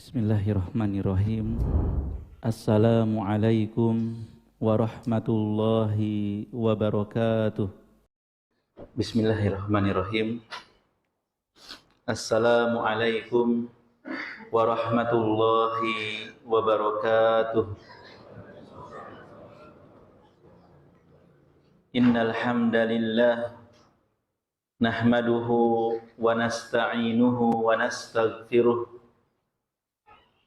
Bismillahirrahmanirrahim. Assalamualaikum warahmatullahi wabarakatuh. Bismillahirrahmanirrahim. Assalamualaikum warahmatullahi wabarakatuh. Innal hamdalillah nahmaduhu wa nasta'inuhu wa nastaghfiruh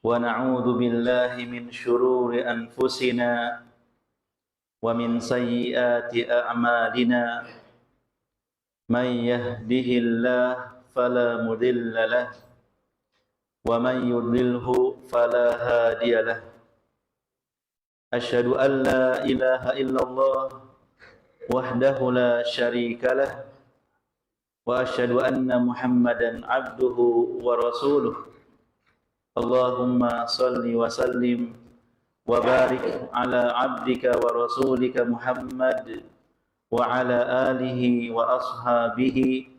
wa na'udzu billahi min syururi anfusina wa min sayyiati a'malina may yahdihillahu fala mudilla lahu wa may yudlilhu fala hadiya lahu. Asyhadu an la ilaha illallah wahdahu la syarika lahu wa asyhadu anna Muhammadan abduhu wa rasuluh. Allahumma salli wa sallim wa barik ala abdika wa rasulika Muhammad wa ala alihi wa ashabihi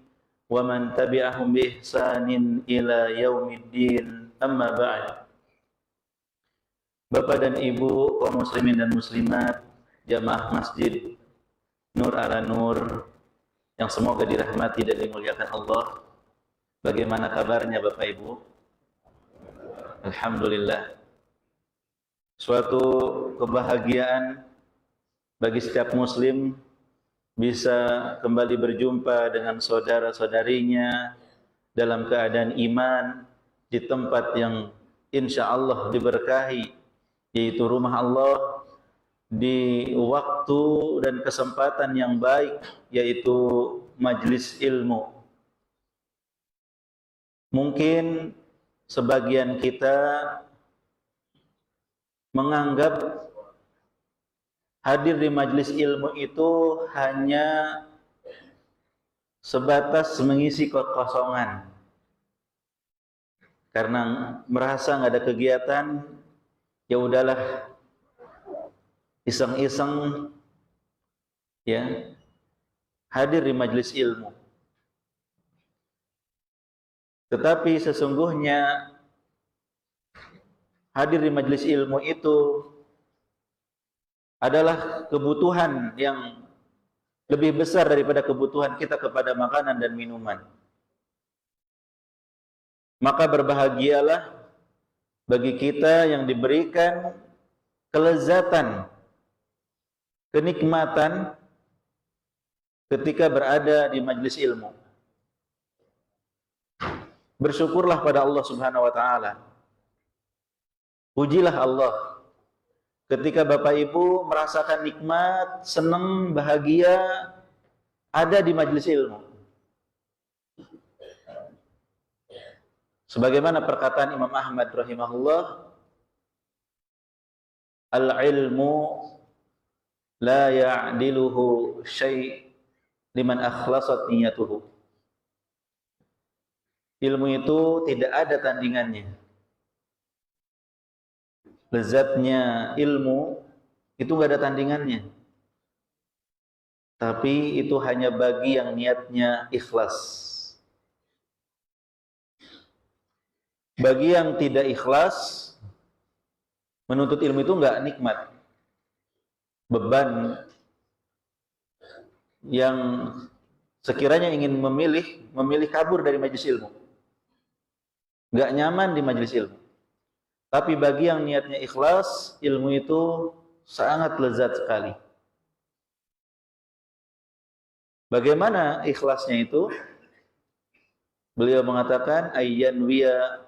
wa man tabi'ahum bi ihsanin ila yaumiddin, amma ba'd. Bapak dan Ibu kaum muslimin dan muslimat jamaah Masjid Nur ala Nur yang semoga dirahmati dan dimuliakan Allah, bagaimana kabarnya Bapak Ibu? Alhamdulillah, suatu kebahagiaan bagi setiap muslim bisa kembali berjumpa dengan saudara-saudarinya dalam keadaan iman di tempat yang insya Allah diberkahi, yaitu rumah Allah, di waktu dan kesempatan yang baik, yaitu majelis ilmu. Mungkin sebagian kita menganggap hadir di majelis ilmu itu hanya sebatas mengisi kekosongan, karena merasa nggak ada kegiatan, ya udahlah iseng-iseng ya hadir di majelis ilmu. Tetapi sesungguhnya hadir di majelis ilmu itu adalah kebutuhan yang lebih besar daripada kebutuhan kita kepada makanan dan minuman. Maka berbahagialah bagi kita yang diberikan kelezatan, kenikmatan ketika berada di majelis ilmu. Bersyukurlah pada Allah Subhanahu wa taala. Pujilah Allah ketika Bapak Ibu merasakan nikmat, senang, bahagia ada di majelis ilmu. Sebagaimana perkataan Imam Ahmad rahimahullah, al-ilmu la ya'diluhu syai' liman akhlasat niyatuhu. Ilmu itu tidak ada tandingannya. Lezatnya ilmu itu nggak ada tandingannya. Tapi itu hanya bagi yang niatnya ikhlas. Bagi yang tidak ikhlas, menuntut ilmu itu nggak nikmat. Beban yang sekiranya ingin memilih kabur dari majelis ilmu, nggak nyaman di majelis ilmu. Tapi bagi yang niatnya ikhlas, ilmu itu sangat lezat sekali. Bagaimana ikhlasnya itu? Beliau mengatakan ayyanwiya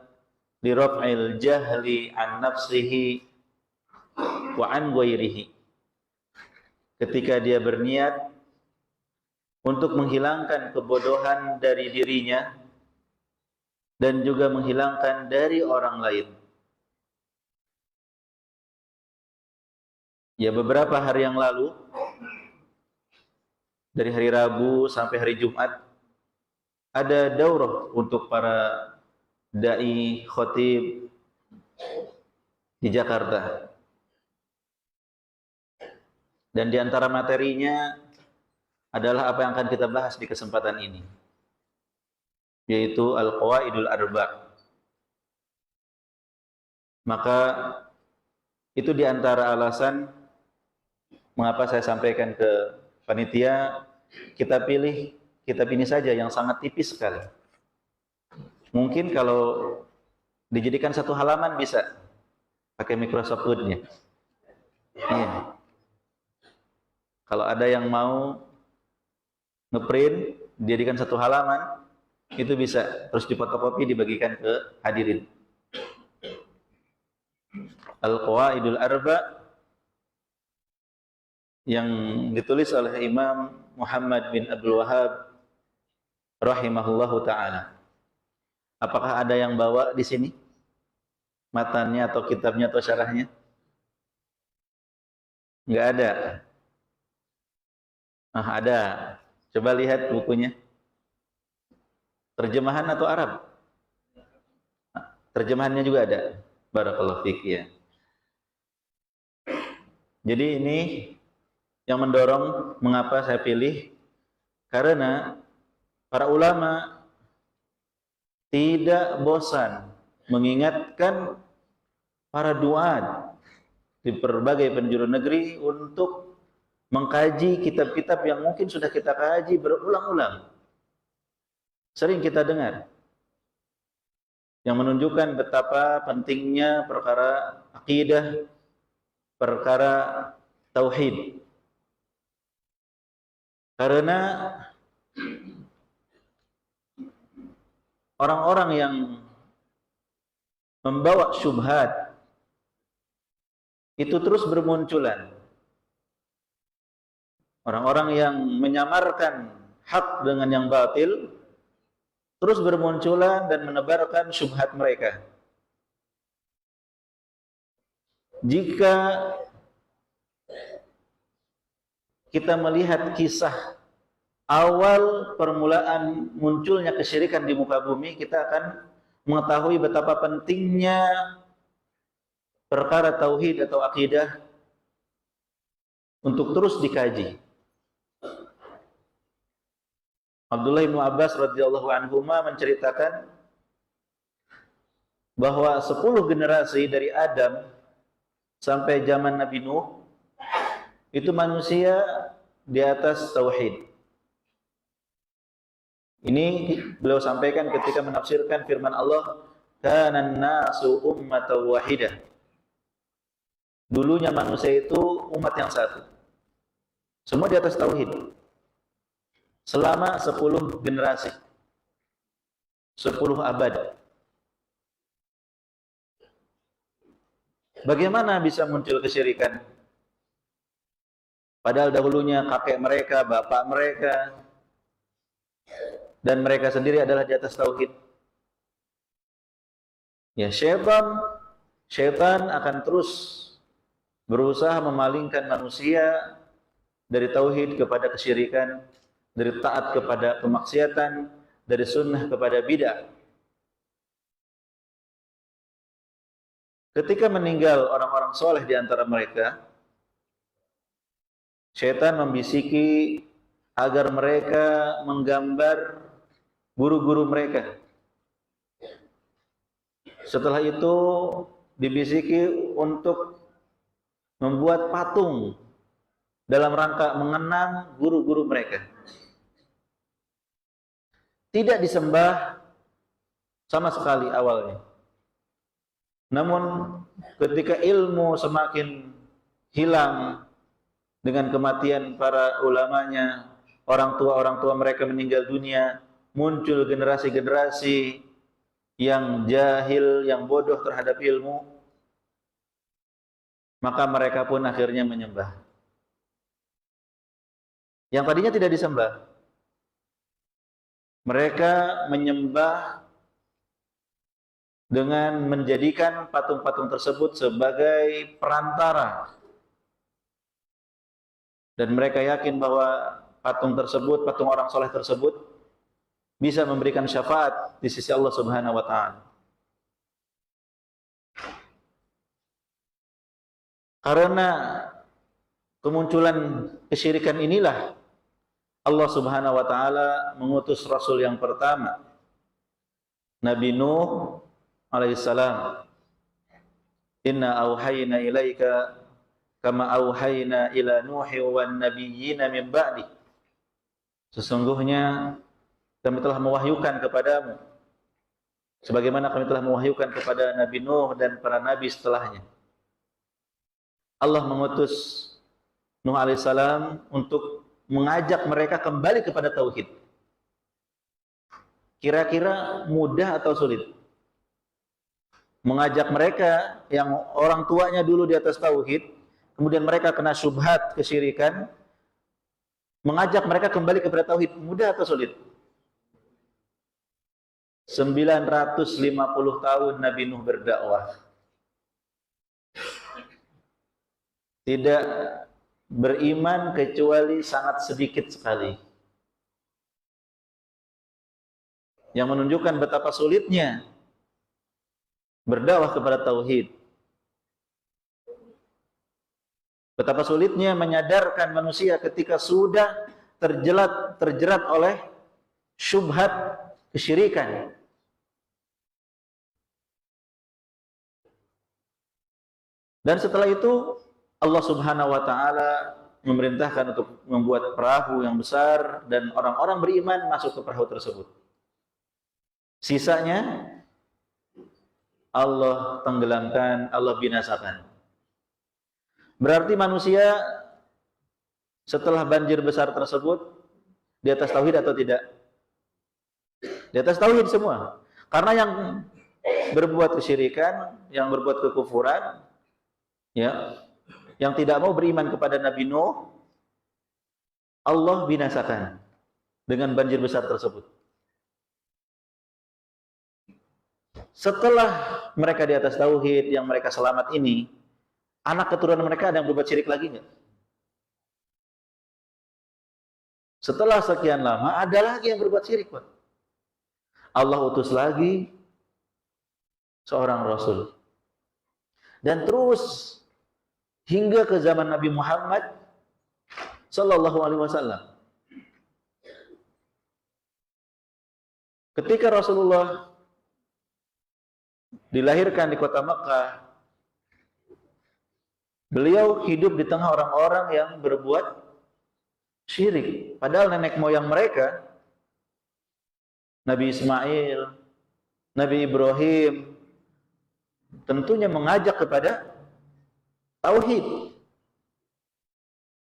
li raf'il jahli an nafsihi wa an ghairihi. Ketika dia berniat untuk menghilangkan kebodohan dari dirinya dan juga menghilangkan dari orang lain. Ya, beberapa hari yang lalu, dari hari Rabu sampai hari Jumat, ada daurah untuk para dai khotib di Jakarta. Dan di antara materinya adalah apa yang akan kita bahas di kesempatan ini, yaitu Al-Qawaidul Arba'. Maka itu diantara alasan mengapa saya sampaikan ke panitia, kita pilih kitab ini saja yang sangat tipis sekali. Mungkin kalau dijadikan satu halaman bisa pakai Microsoft Word-nya. Iya. Kalau ada yang mau ngeprint, dijadikan satu halaman, itu bisa terus difotokopi dibagikan ke hadirin. Al-Qawaidul Arba yang ditulis oleh Imam Muhammad bin Abdul Wahhab rahimahullahu taala. Apakah ada yang bawa di sini matanya atau kitabnya atau syarahnya? Enggak ada. Ada. Coba lihat bukunya. Terjemahan atau Arab? Terjemahannya juga ada. Barakallahu fiik ya. Jadi ini yang mendorong mengapa saya pilih, karena para ulama tidak bosan mengingatkan para duat di berbagai penjuru negeri untuk mengkaji kitab-kitab yang mungkin sudah kita kaji berulang-ulang. Sering kita dengar yang menunjukkan betapa pentingnya perkara akidah, perkara tauhid. Karena orang-orang yang membawa syubhat itu terus bermunculan. Orang-orang yang menyamarkan hak dengan yang batil terus bermunculan dan menebarkan syubhat mereka. Jika kita melihat kisah awal permulaan munculnya kesyirikan di muka bumi, kita akan mengetahui betapa pentingnya perkara tauhid atau akidah untuk terus dikaji. Abdullah bin Abbas radhiyallahu anhuma menceritakan bahwa 10 generasi dari Adam sampai zaman Nabi Nuh itu manusia di atas tauhid. Ini beliau sampaikan ketika menafsirkan firman Allah, "Kana an-nasu ummatan wahidah." Dulunya manusia itu umat yang satu. Semua di atas tauhid. Selama 10 generasi. 10 abad. Bagaimana bisa muncul kesyirikan? Padahal dahulunya kakek mereka, bapak mereka, dan mereka sendiri adalah di atas tauhid. Ya, syaitan akan terus berusaha memalingkan manusia dari tauhid kepada kesyirikan, dari taat kepada kemaksiatan, dari sunnah kepada bid'ah. Ketika meninggal orang-orang soleh di antara mereka, syaitan membisiki agar mereka menggambar guru-guru mereka. Setelah itu dibisiki untuk membuat patung dalam rangka mengenang guru-guru mereka. Tidak disembah sama sekali awalnya. Namun ketika ilmu semakin hilang dengan kematian para ulamanya, orang tua mereka meninggal dunia, muncul generasi-generasi yang jahil, yang bodoh terhadap ilmu, maka mereka pun akhirnya menyembah. Yang tadinya tidak disembah, mereka menyembah dengan menjadikan patung-patung tersebut sebagai perantara. Dan mereka yakin bahwa patung tersebut, patung orang soleh tersebut bisa memberikan syafaat di sisi Allah Subhanahu wa ta'ala. Karena kemunculan kesyirikan inilah Allah Subhanahu wa ta'ala mengutus Rasul yang pertama, Nabi Nuh alaihissalam. Inna auhayna ilaika kama auhayna ila Nuhi wan nabiyyina min ba'di. Sesungguhnya kami telah mewahyukan kepadamu sebagaimana kami telah mewahyukan kepada Nabi Nuh dan para nabi setelahnya. Allah mengutus Nuh alaihissalam untuk mengajak mereka kembali kepada tauhid. Kira-kira mudah atau sulit? Mengajak mereka yang orang tuanya dulu di atas tauhid, kemudian mereka kena syubhat kesyirikan, mengajak mereka kembali kepada tauhid, mudah atau sulit? 950 tahun Nabi Nuh berdakwah. Tidak beriman kecuali sangat sedikit sekali. Yang menunjukkan betapa sulitnya berdakwah kepada tauhid. Betapa sulitnya menyadarkan manusia ketika sudah terjerat oleh syubhat kesyirikan. Dan setelah itu Allah Subhanahu wa taala memerintahkan untuk membuat perahu yang besar dan orang-orang beriman masuk ke perahu tersebut. Sisanya Allah tenggelamkan, Allah binasakan. Berarti manusia setelah banjir besar tersebut di atas tauhid atau tidak? Di atas tauhid semua. Karena yang berbuat kesyirikan, yang berbuat kekufuran, ya, yang tidak mau beriman kepada Nabi Nuh, Allah binasakan dengan banjir besar tersebut. Setelah mereka di atas tauhid, yang mereka selamat ini, anak keturunan mereka ada yang berbuat syirik lagi nggak? Setelah sekian lama, ada lagi yang berbuat syirik, Pak. Allah utus lagi seorang Rasul. Dan terus hingga ke zaman Nabi Muhammad Sallallahu Alaihi Wasallam. Ketika Rasulullah dilahirkan di kota Makkah, beliau hidup di tengah orang-orang yang berbuat syirik. Padahal nenek moyang mereka, Nabi Ismail, Nabi Ibrahim, tentunya mengajak kepada tauhid.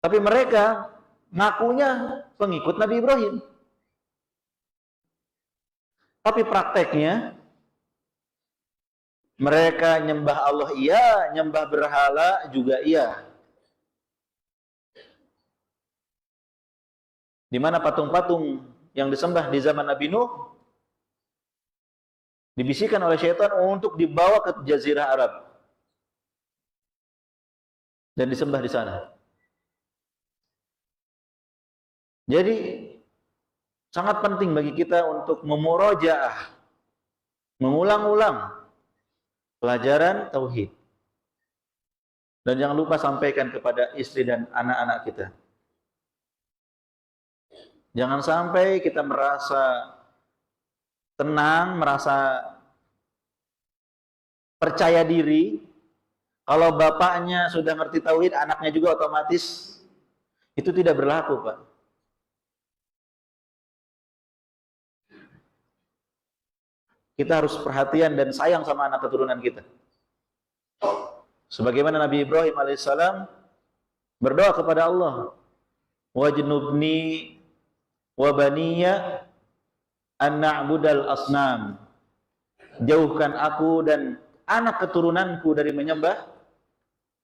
Tapi mereka ngakunya pengikut Nabi Ibrahim. Tapi prakteknya mereka nyembah Allah iya, nyembah berhala juga iya. Di mana patung-patung yang disembah di zaman Nabi Nuh dibisikkan oleh syaitan untuk dibawa ke Jazirah Arab dan disembah di sana. Jadi sangat penting bagi kita untuk memurojaah, mengulang-ulang pelajaran tauhid. Dan jangan lupa sampaikan kepada istri dan anak-anak kita. Jangan sampai kita merasa tenang, merasa percaya diri. Kalau bapaknya sudah ngerti tauhid, anaknya juga otomatis. Itu tidak berlaku, Pak. Kita harus perhatian dan sayang sama anak keturunan kita. Sebagaimana Nabi Ibrahim alaihissalam berdoa kepada Allah, wajnubni wa baniya an na'budal asnam. Jauhkan aku dan anak keturunanku dari menyembah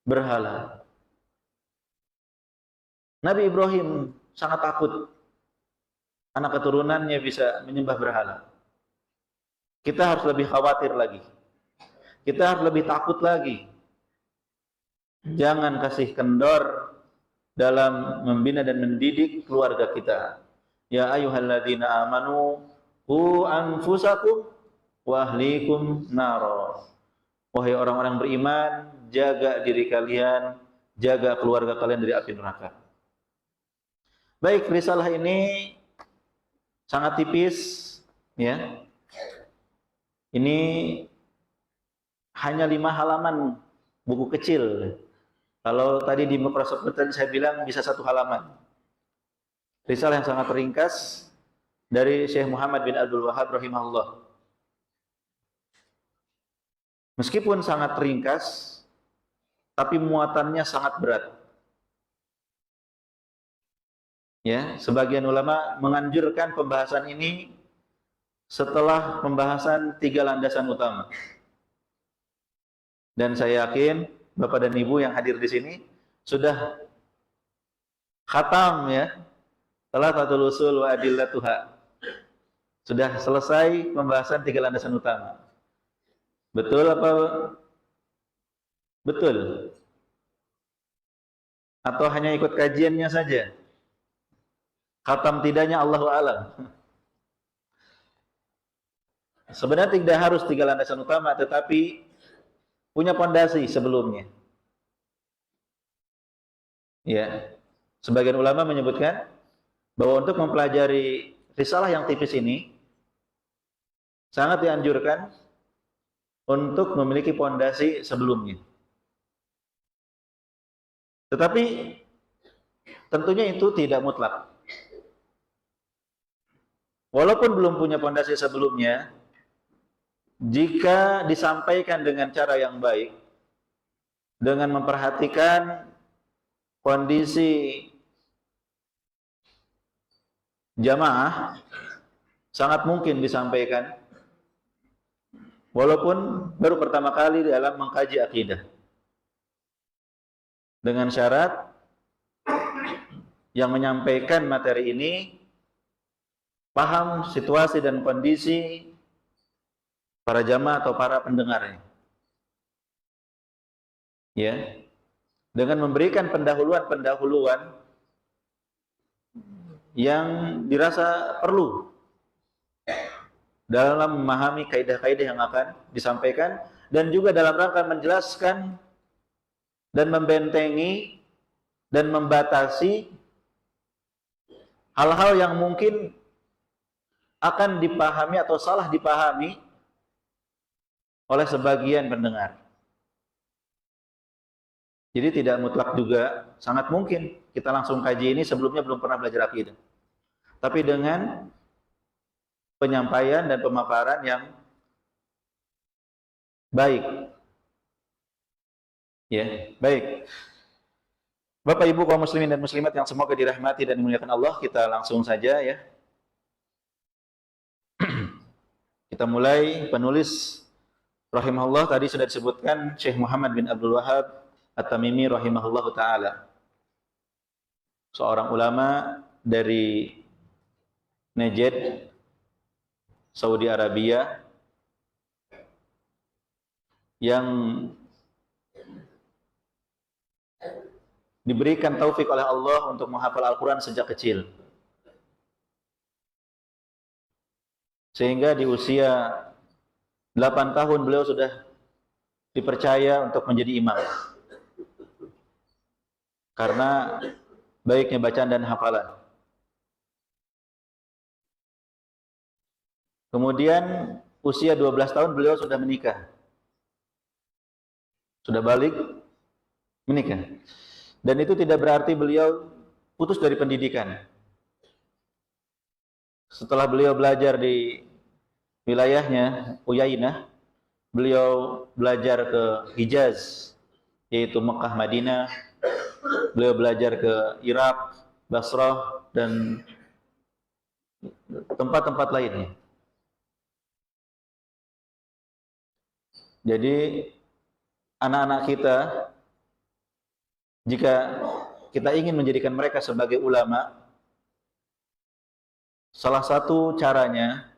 berhala. Nabi Ibrahim sangat takut anak keturunannya bisa menyembah berhala. Kita harus lebih khawatir lagi. Kita harus lebih takut lagi. Jangan kasih kendor dalam membina dan mendidik keluarga kita. Ya ayyuhalladzina amanu qu anfusakum wa ahlikum naro. Wahai orang-orang beriman, jaga diri kalian, jaga keluarga kalian dari api neraka. Baik, risalah ini sangat tipis, ya. Ini hanya 5 halaman buku kecil. Kalau tadi di Microsoft Word saya bilang bisa 1 halaman. Risalah yang sangat ringkas dari Syekh Muhammad bin Abdul Wahhab rahimahullah. Meskipun sangat ringkas, tapi muatannya sangat berat. Ya, sebagian ulama menganjurkan pembahasan ini setelah pembahasan 3 landasan utama. Dan saya yakin Bapak dan Ibu yang hadir di sini sudah khatam ya, Thalathatul Ushul wa Adillatuha. Sudah selesai pembahasan 3 landasan utama. Betul apa? Betul. Atau hanya ikut kajiannya saja? Khatam tidaknya Allahu a'lam. Sebenarnya tidak harus 3 landasan utama, tetapi punya pondasi sebelumnya. Ya, sebagian ulama menyebutkan bahwa untuk mempelajari risalah yang tipis ini sangat dianjurkan untuk memiliki pondasi sebelumnya. Tetapi tentunya itu tidak mutlak. Walaupun belum punya pondasi sebelumnya, jika disampaikan dengan cara yang baik, dengan memperhatikan kondisi jamaah, sangat mungkin disampaikan walaupun baru pertama kali dalam mengkaji akidah, dengan syarat yang menyampaikan materi ini paham situasi dan kondisi para jamaah atau para pendengarnya. Ya. Dengan memberikan pendahuluan-pendahuluan yang dirasa perlu dalam memahami kaidah-kaidah yang akan disampaikan, dan juga dalam rangka menjelaskan dan membentengi dan membatasi hal-hal yang mungkin akan dipahami atau salah dipahami oleh sebagian pendengar. Jadi tidak mutlak juga, sangat mungkin kita langsung kaji ini sebelumnya belum pernah belajar akidah. Tapi dengan penyampaian dan pemaparan yang baik. Ya, baik. Bapak Ibu kaum muslimin dan muslimat yang semoga dirahmati dan dimuliakan Allah, kita langsung saja ya. Kita mulai. Penulis rahimahullah tadi sudah disebutkan Syekh Muhammad bin Abdul Wahhab At-Tamimi rahimahullahu taala. Seorang ulama dari Najd, Saudi Arabia, yang diberikan taufik oleh Allah untuk menghafal Al-Quran sejak kecil. Sehingga di usia 8 tahun beliau sudah dipercaya untuk menjadi imam. Karena baiknya bacaan dan hafalan. Kemudian usia 12 tahun beliau sudah menikah. Sudah balik menikah. Dan itu tidak berarti beliau putus dari pendidikan. Setelah beliau belajar di wilayahnya Uyainah, beliau belajar ke Hijaz, yaitu Mekah, Madinah. Beliau belajar ke Irak, Basrah, dan tempat-tempat lainnya. Jadi anak-anak kita, jika kita ingin menjadikan mereka sebagai ulama, salah satu caranya,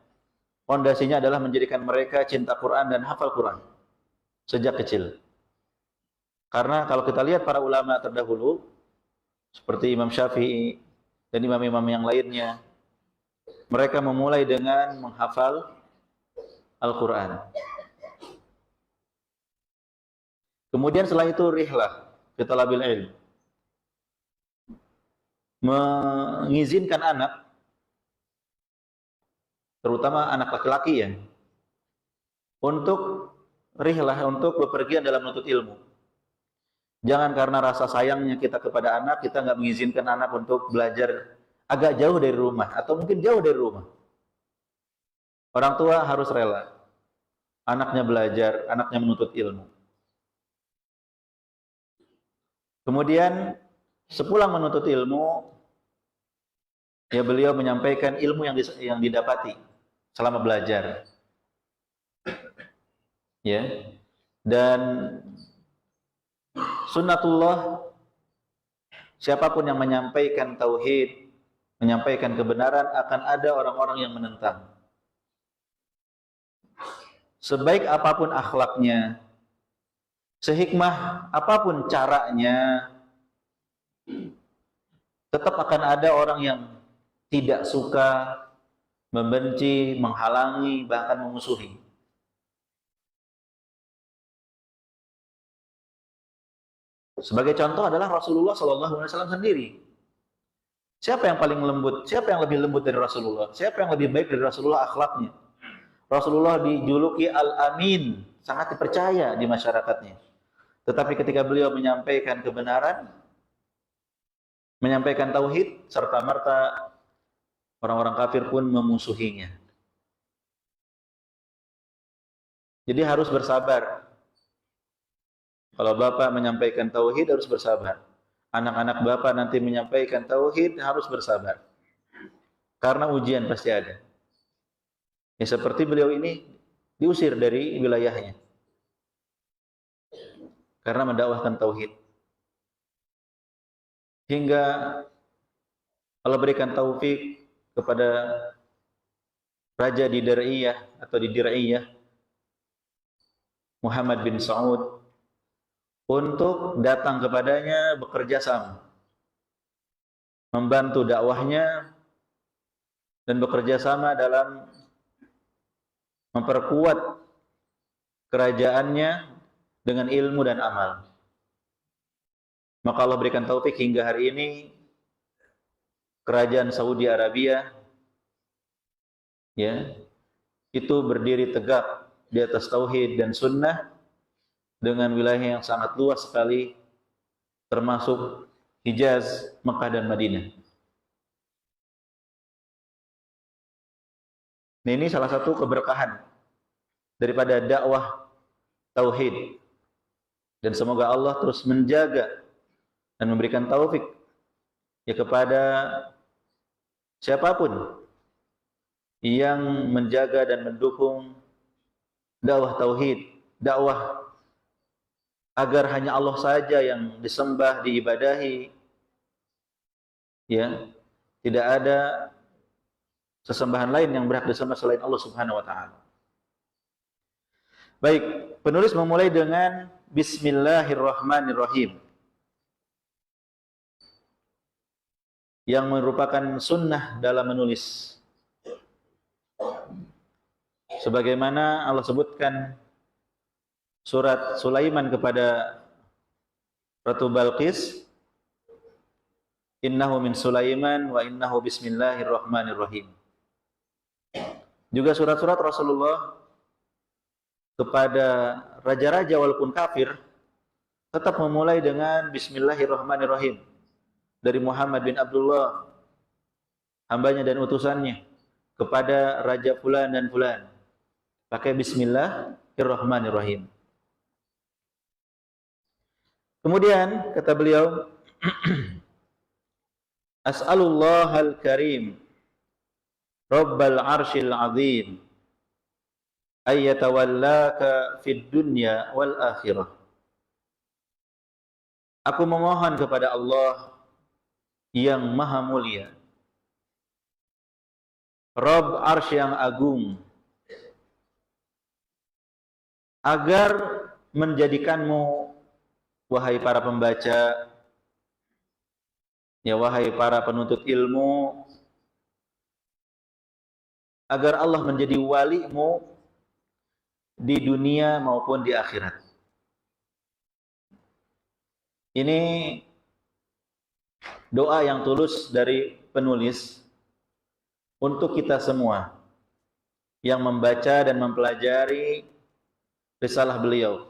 fondasinya adalah menjadikan mereka cinta Quran dan hafal Quran sejak kecil. Karena kalau kita lihat para ulama terdahulu, seperti Imam Syafi'i dan imam-imam yang lainnya, mereka memulai dengan menghafal Al-Quran. Kemudian setelah itu rihlah fi talabil ilm, mengizinkan anak, terutama anak laki-laki ya, untuk rihlah, untuk bepergian dalam menuntut ilmu. Jangan karena rasa sayangnya kita kepada anak, kita nggak mengizinkan anak untuk belajar agak jauh dari rumah, atau mungkin jauh dari rumah. Orang tua harus rela. Anaknya belajar, anaknya menuntut ilmu. Kemudian, sepulang menuntut ilmu, ya beliau menyampaikan ilmu yang didapati selama belajar. Ya. Dan sunnatullah, siapapun yang menyampaikan tauhid, menyampaikan kebenaran, akan ada orang-orang yang menentang. Sebaik apapun akhlaknya, sehikmah apapun caranya, tetap akan ada orang yang tidak suka, membenci, menghalangi, bahkan memusuhi. Sebagai contoh adalah Rasulullah SAW sendiri. Siapa yang paling lembut? Siapa yang lebih lembut dari Rasulullah? Siapa yang lebih baik dari Rasulullah akhlaknya? Rasulullah dijuluki Al-Amin, sangat dipercaya di masyarakatnya. Tetapi ketika beliau menyampaikan kebenaran, menyampaikan tauhid, serta-merta orang-orang kafir pun memusuhinya. Jadi harus bersabar. Kalau bapak menyampaikan tauhid harus bersabar. Anak-anak bapak nanti menyampaikan tauhid harus bersabar. Karena ujian pasti ada. Ya seperti beliau ini diusir dari wilayahnya. Karena mendakwahkan tauhid. Hingga Allah berikan taufik kepada raja di Dir'iyah atau di Dir'iyah, Muhammad bin Saud, untuk datang kepadanya bekerja sama, membantu dakwahnya dan bekerja sama dalam memperkuat kerajaannya dengan ilmu dan amal. Maka Allah berikan taufik hingga hari ini kerajaan Saudi Arabia ya itu berdiri tegak di atas tauhid dan sunnah dengan wilayah yang sangat luas sekali, termasuk Hijaz, Mekah dan Madinah. Nah, ini salah satu keberkahan daripada dakwah tauhid. Dan semoga Allah terus menjaga dan memberikan taufik ya kepada siapapun yang menjaga dan mendukung dakwah tauhid, dakwah agar hanya Allah saja yang disembah, diibadahi, ya, tidak ada sesembahan lain yang berhak disembah selain Allah Subhanahu wa taala. Baik, penulis memulai dengan Bismillahirrahmanirrahim, yang merupakan sunnah dalam menulis. Sebagaimana Allah sebutkan surat Sulaiman kepada Ratu Balqis, innahu min Sulaiman wa innahu bismillahirrahmanirrahim. Juga surat-surat Rasulullah kepada raja-raja walaupun kafir tetap memulai dengan bismillahirrahmanirrahim. Dari Muhammad bin Abdullah, hambanya dan utusannya, kepada Raja Fulan dan Fulan, pakai bismillahirrahmanirrahim. Kemudian kata beliau, As'alullahal karim Rabbal arshil azim ayyatawallaka fid dunya wal akhirah. Aku memohon kepada Allah yang maha mulia, Rabb arsy yang agung, agar menjadikanmu, wahai para pembaca, ya wahai para penuntut ilmu, agar Allah menjadi walimu di dunia maupun di akhirat. Ini doa yang tulus dari penulis untuk kita semua yang membaca dan mempelajari risalah beliau.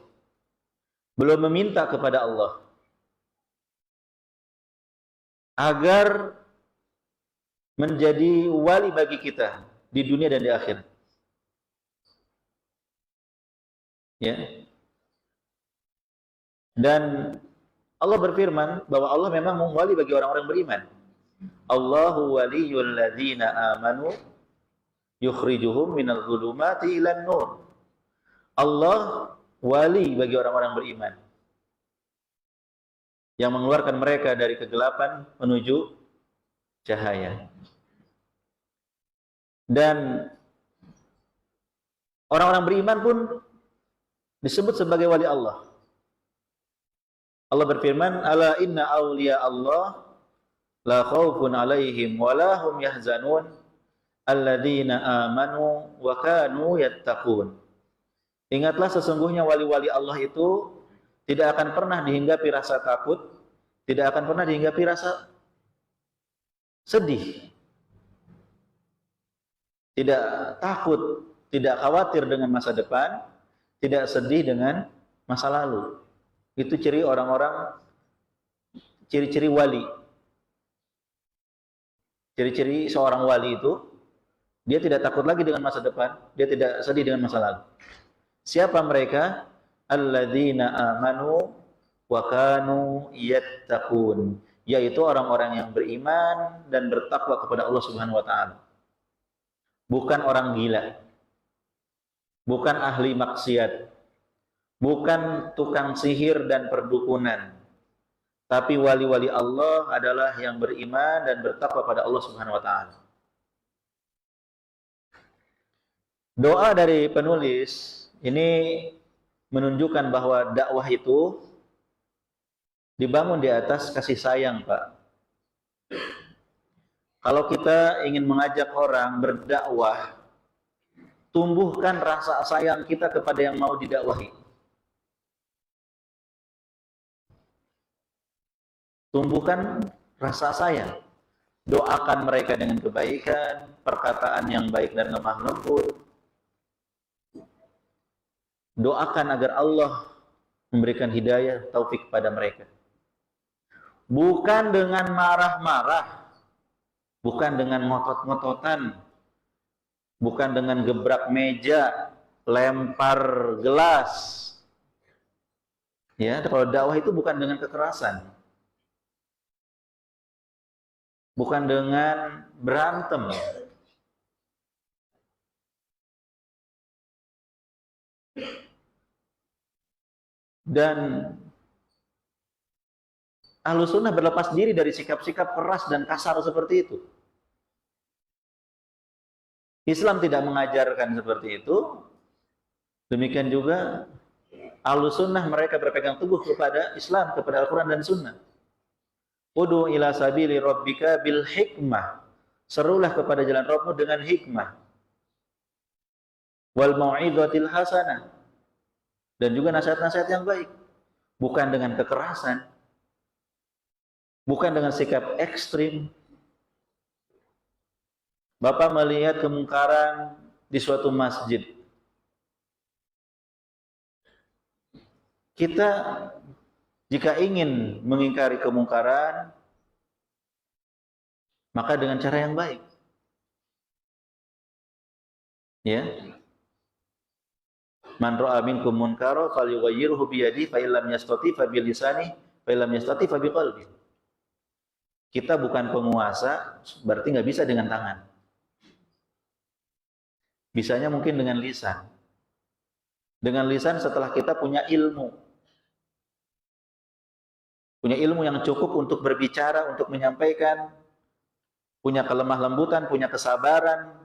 Belum meminta kepada Allah, agar menjadi wali bagi kita di dunia dan di akhirat. Ya. Dan Allah berfirman bahwa Allah memang wali bagi orang-orang beriman. Allahu waliyul ladzina amanu yukhrijuhum minal dhulumati ilan nur. Allah wali bagi orang-orang beriman yang mengeluarkan mereka dari kegelapan menuju cahaya. Dan orang-orang beriman pun disebut sebagai wali Allah. Allah berfirman, "Ala inna awliya Allah la khaufun 'alaihim wa la hum yahzanun alladzina amanu wa kanu yattaqun." Ingatlah, sesungguhnya wali-wali Allah itu tidak akan pernah dihinggapi rasa takut, tidak akan pernah dihinggapi rasa sedih. Tidak takut, tidak khawatir dengan masa depan, tidak sedih dengan masa lalu. Itu ciri orang-orang, ciri-ciri wali. Ciri-ciri seorang wali itu, dia tidak takut lagi dengan masa depan, dia tidak sedih dengan masa lalu. Siapa mereka? Alladzina amanu wa kanu yattaqun, yaitu orang-orang yang beriman dan bertakwa kepada Allah Subhanahu wa taala. Bukan orang gila, bukan ahli maksiat, bukan tukang sihir dan perdukunan, tapi wali-wali Allah adalah yang beriman dan bertakwa pada Allah Subhanahu wa taala. Doa dari penulis ini menunjukkan bahwa dakwah itu dibangun di atas kasih sayang, Pak. Kalau kita ingin mengajak orang berdakwah, tumbuhkan rasa sayang kita kepada yang mau didakwahi. Tumbuhkan rasa sayang. Doakan mereka dengan kebaikan, perkataan yang baik dan lemah lembut. Doakan agar Allah memberikan hidayah, taufik pada mereka. Bukan dengan marah-marah, bukan dengan ngotot-ngototan, bukan dengan gebrak meja, lempar gelas. Ya, kalau dakwah itu bukan dengan kekerasan. Bukan dengan berantem. Dan Ahlus Sunnah berlepas diri dari sikap-sikap keras dan kasar seperti itu. Islam tidak mengajarkan seperti itu. Demikian juga Ahlus Sunnah, mereka berpegang teguh kepada Islam, kepada Al-Quran dan Sunnah. Ud'u ila sabili rabbika bil hikmah. Serulah kepada jalan Rabbmu dengan hikmah. Wal mau'izatil hasanah. Dan juga nasihat-nasihat yang baik. Bukan dengan kekerasan. Bukan dengan sikap ekstrim. Bapak melihat kemungkaran di suatu masjid. Kita jika ingin mengingkari kemungkaran, maka dengan cara yang baik. Ya. Man ra'a minkum munkara falyughayyirhu bi yadihi fa illam yastati fa bi lisanihi fa illam yastati fa bi qalbihi. Kita bukan penguasa, berarti nggak bisa dengan tangan. Bisanya mungkin dengan lisan. Dengan lisan setelah kita punya ilmu. Punya ilmu yang cukup untuk berbicara, untuk menyampaikan. Punya kelemah lembutan, punya kesabaran.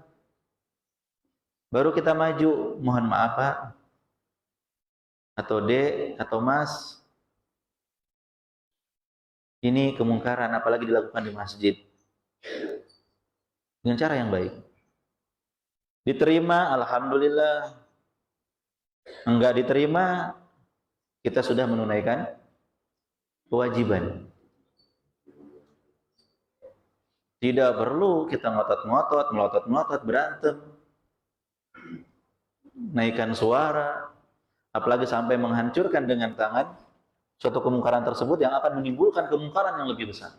Baru kita maju, mohon maaf Pak. Atau Dek, atau Mas. Ini kemungkaran, apalagi dilakukan di masjid. Dengan cara yang baik. Diterima, alhamdulillah. Enggak diterima, kita sudah menunaikan kewajiban. Tidak perlu kita ngotot-ngotot, melotot-melotot, berantem. Naikkan suara, apalagi sampai menghancurkan dengan tangan suatu kemungkaran tersebut yang akan menimbulkan kemungkaran yang lebih besar.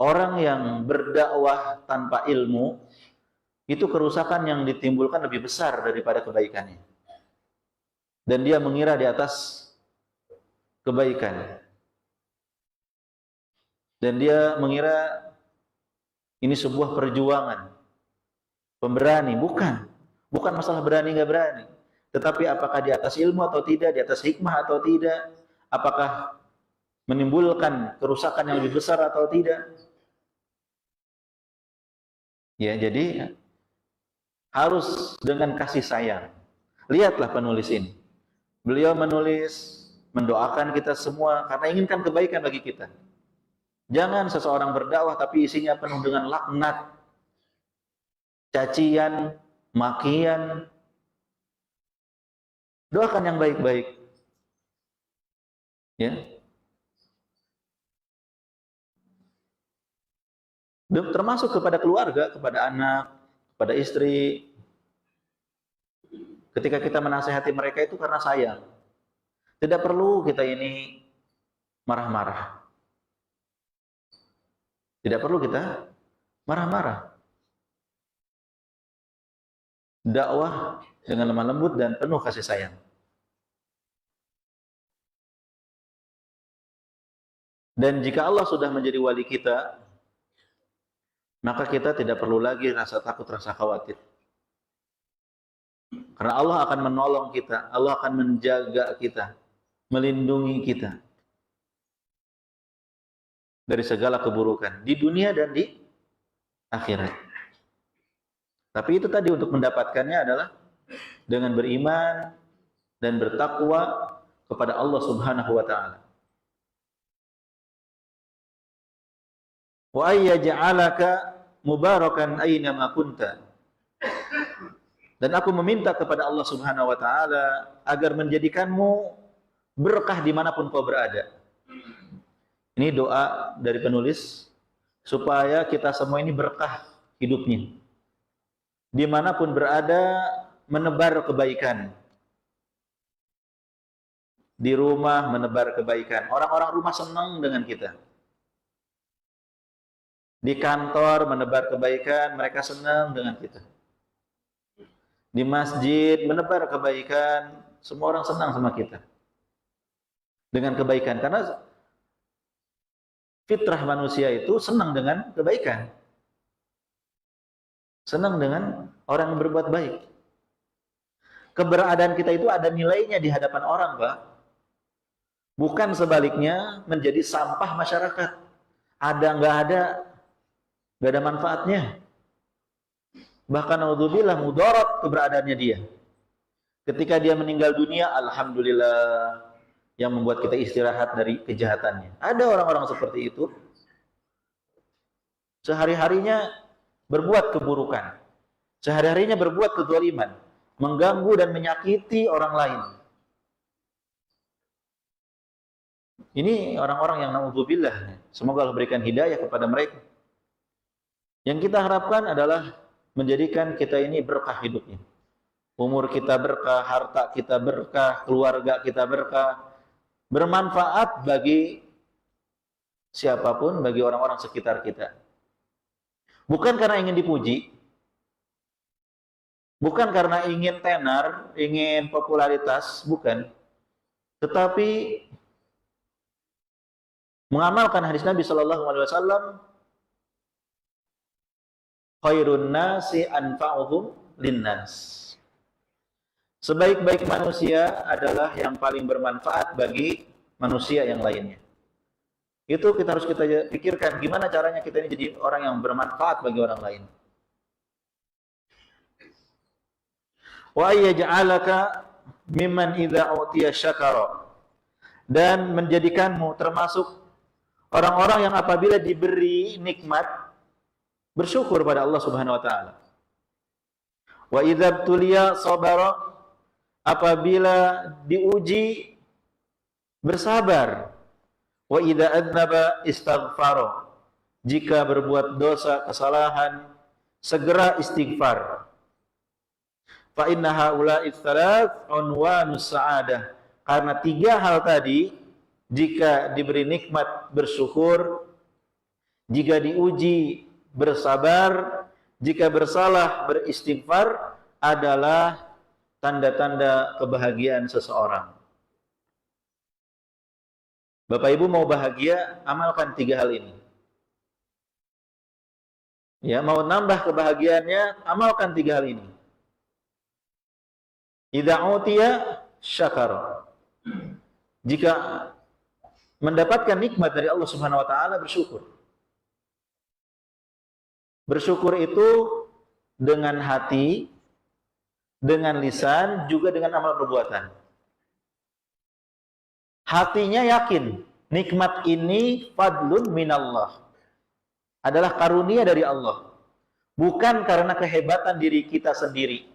Orang yang berdakwah tanpa ilmu, itu kerusakan yang ditimbulkan lebih besar daripada kebaikannya. Dan dia mengira di atas kebaikan. Dan dia mengira ini sebuah perjuangan. Pemberani, bukan. Bukan masalah berani nggak berani. Tetapi apakah di atas ilmu atau tidak, di atas hikmah atau tidak, apakah menimbulkan kerusakan yang lebih besar atau tidak. Ya, jadi harus dengan kasih sayang. Lihatlah penulis ini. Beliau menulis, mendoakan kita semua karena inginkan kebaikan bagi kita. Jangan seseorang berdakwah tapi isinya penuh dengan laknat, cacian, makian. Doakan yang baik-baik. Ya. Termasuk kepada keluarga, kepada anak, kepada istri. Ketika kita menasihati mereka itu karena sayang. Tidak perlu kita ini marah-marah. Tidak perlu kita marah-marah. Dakwah dengan lemah lembut dan penuh kasih sayang. Dan jika Allah sudah menjadi wali kita, maka kita tidak perlu lagi rasa takut, rasa khawatir. Karena Allah akan menolong kita, Allah akan menjaga kita, melindungi kita dari segala keburukan di dunia dan di akhirat. Tapi itu tadi untuk mendapatkannya adalah dengan beriman dan bertakwa kepada Allah Subhanahu wa taala. Wa ayyaj'alaka mubarakan aina ma kunta. Dan aku meminta kepada Allah Subhanahu wa taala agar menjadikanmu berkah dimanapun kau berada. Ini doa dari penulis supaya kita semua ini berkah hidupnya. Dimanapun berada menebar kebaikan. Di rumah menebar kebaikan. Orang-orang rumah senang dengan kita. Di kantor menebar kebaikan, mereka senang dengan kita. Di masjid menebar kebaikan, semua orang senang sama kita. Dengan kebaikan, karena fitrah manusia itu senang dengan kebaikan. Senang dengan orang yang berbuat baik. Keberadaan kita itu ada nilainya di hadapan orang, Pak. Bukan sebaliknya menjadi sampah masyarakat. Ada nggak ada manfaatnya. Bahkan naudzubillah mudarat keberadaannya dia. Ketika dia meninggal dunia, alhamdulillah, yang membuat kita istirahat dari kejahatannya. Ada orang-orang seperti itu. Sehari-harinya berbuat keburukan. Sehari-harinya berbuat kezaliman, mengganggu dan menyakiti orang lain. Ini orang-orang yang naudzubillah. Semoga Allah berikan hidayah kepada mereka. Yang kita harapkan adalah menjadikan kita ini berkah hidupnya. Umur kita berkah, harta kita berkah, keluarga kita berkah. Bermanfaat bagi siapapun, bagi orang-orang sekitar kita. Bukan karena ingin dipuji, bukan karena ingin tenar, ingin popularitas, bukan. Tetapi mengamalkan hadis Nabi Shallallahu Alaihi Wasallam, khairun nasi anfa'uhum linnas. Sebaik-baik manusia adalah yang paling bermanfaat bagi manusia yang lainnya. Itu kita harus pikirkan gimana caranya kita ini jadi orang yang bermanfaat bagi orang lain. Wa yaj'alaka mimman idza utiya syakara. Dan menjadikanmu termasuk orang-orang yang apabila diberi nikmat bersyukur pada Allah Subhanahu wa taala. Wa idza tuliya sabara, apabila diuji bersabar. Wa idza adnaba istaghfara, jika berbuat dosa, kesalahan, segera istighfar. Fa inna haula'i tsalath unwanus sa'adah, karena tiga hal tadi jika diberi nikmat bersyukur, Jika diuji, bersabar. Jika bersalah, beristighfar adalah tanda-tanda kebahagiaan seseorang. Bapak Ibu mau bahagia, amalkan 3 hal ini. Ya, mau nambah kebahagiaannya, amalkan 3 hal ini. Idza utiya syakara. Jika mendapatkan nikmat dari Allah Subhanahu wa taala, bersyukur. Bersyukur itu dengan hati, dengan lisan, juga dengan amal perbuatan. Hatinya yakin, nikmat ini fadlun minallah. Adalah karunia dari Allah. Bukan karena kehebatan diri kita sendiri.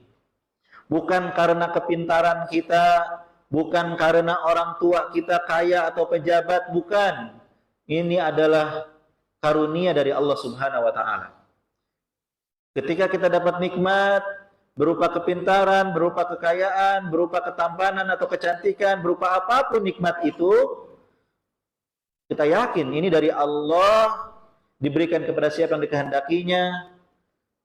Bukan karena kepintaran kita, bukan karena orang tua kita kaya atau pejabat, bukan. Ini adalah karunia dari Allah Subhanahu wa taala. Ketika kita dapat nikmat berupa kepintaran, berupa kekayaan, berupa ketampanan atau kecantikan, berupa apapun nikmat itu, kita yakin ini dari Allah, diberikan kepada siapa yang dikehendakinya,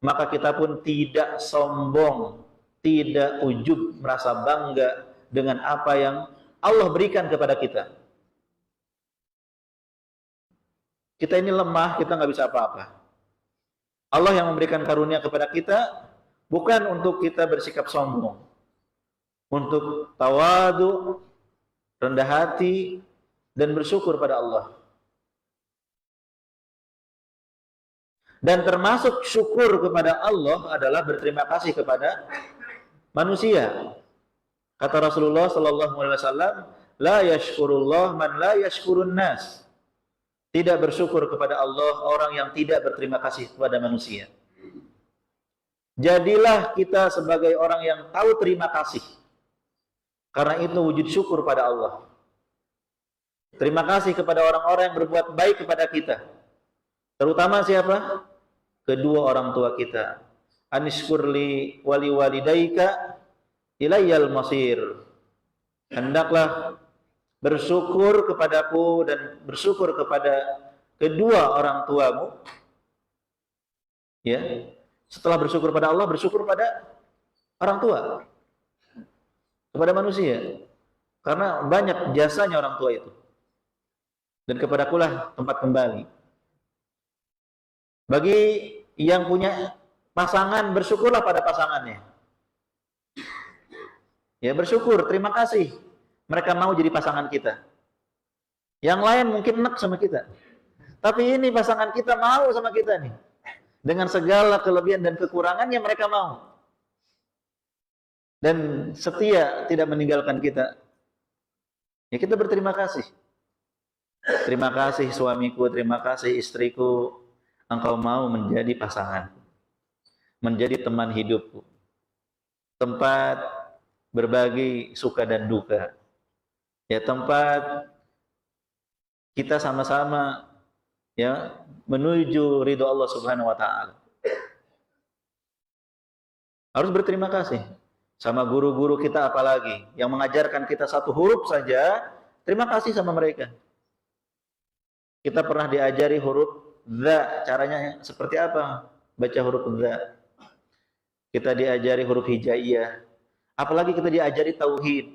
maka kita pun tidak sombong, tidak ujub, merasa bangga dengan apa yang Allah berikan kepada kita. Kita ini lemah, kita nggak bisa apa-apa. Allah yang memberikan karunia kepada kita bukan untuk kita bersikap sombong, untuk tawadu, rendah hati, dan bersyukur pada Allah. Dan termasuk syukur kepada Allah adalah berterima kasih kepada manusia. Kata Rasulullah sallallahu alaihi wasallam, la yashkurullah man la yashkurun nas. Tidak bersyukur kepada Allah orang yang tidak berterima kasih kepada manusia. Jadilah kita sebagai orang yang tahu terima kasih. Karena itu wujud syukur pada Allah. Terima kasih kepada orang-orang yang berbuat baik kepada kita. Terutama siapa? Kedua orang tua kita. Anishkurli wali walidaika ilayyal masir. Hendaklah bersyukur kepadaku dan bersyukur kepada kedua orang tuamu. Ya. Setelah bersyukur pada Allah, bersyukur pada orang tua. Kepada manusia. Karena banyak jasanya orang tua itu. Dan kepadakulah tempat kembali. Bagi yang punya pasangan, bersyukurlah pada pasangannya. Ya, bersyukur, terima kasih. Mereka mau jadi pasangan kita. Yang lain mungkin enak sama kita. Tapi ini pasangan kita mau sama kita nih. Dengan segala kelebihan dan kekurangannya mereka mau. Dan setia tidak meninggalkan kita. Ya kita berterima kasih. Terima kasih suamiku, terima kasih istriku. Engkau mau menjadi pasangan. Menjadi teman hidupku. Tempat berbagi suka dan duka. Ya tempat kita sama-sama ya menuju ridho Allah Subhanahu wa taala. Harus berterima kasih sama guru-guru kita, apalagi yang mengajarkan kita satu huruf saja, terima kasih sama mereka. Kita pernah diajari huruf dza, caranya seperti apa baca huruf dza. Kita diajari huruf hijaiyah. Apalagi kita diajari tauhid,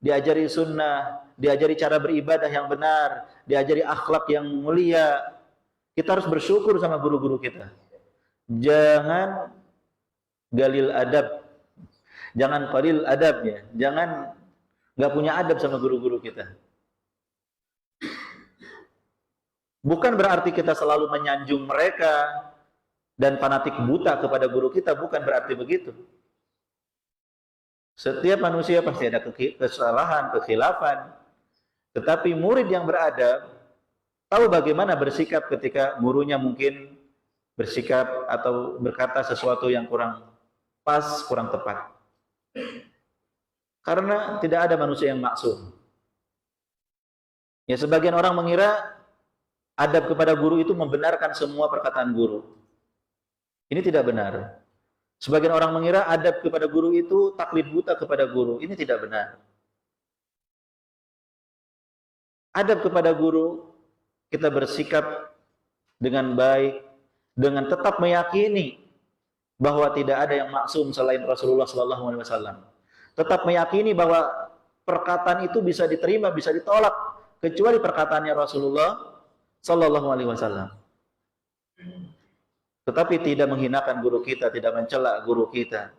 diajari sunnah, diajari cara beribadah yang benar, diajari akhlak yang mulia. Kita harus bersyukur sama guru-guru kita. Jangan galil adab, jangan qalil adabnya, jangan nggak punya adab sama guru-guru kita. Bukan berarti kita selalu menyanjung mereka dan fanatik buta kepada guru kita, bukan berarti begitu. Setiap manusia pasti ada kesalahan, kekhilafan. Tetapi murid yang beradab tahu bagaimana bersikap ketika gurunya mungkin bersikap atau berkata sesuatu yang kurang pas, kurang tepat. Karena tidak ada manusia yang maksum. Ya sebagian orang mengira adab kepada guru itu membenarkan semua perkataan guru. Ini tidak benar. Sebagian orang mengira adab kepada guru itu taklid buta kepada guru. Ini tidak benar. Adab kepada guru, kita bersikap dengan baik, dengan tetap meyakini bahwa tidak ada yang maksum selain Rasulullah sallallahu alaihi wasallam. Tetap meyakini bahwa perkataan itu bisa diterima, bisa ditolak kecuali perkataannya Rasulullah sallallahu alaihi wasallam. Tetapi tidak menghinakan guru kita, tidak mencela guru kita.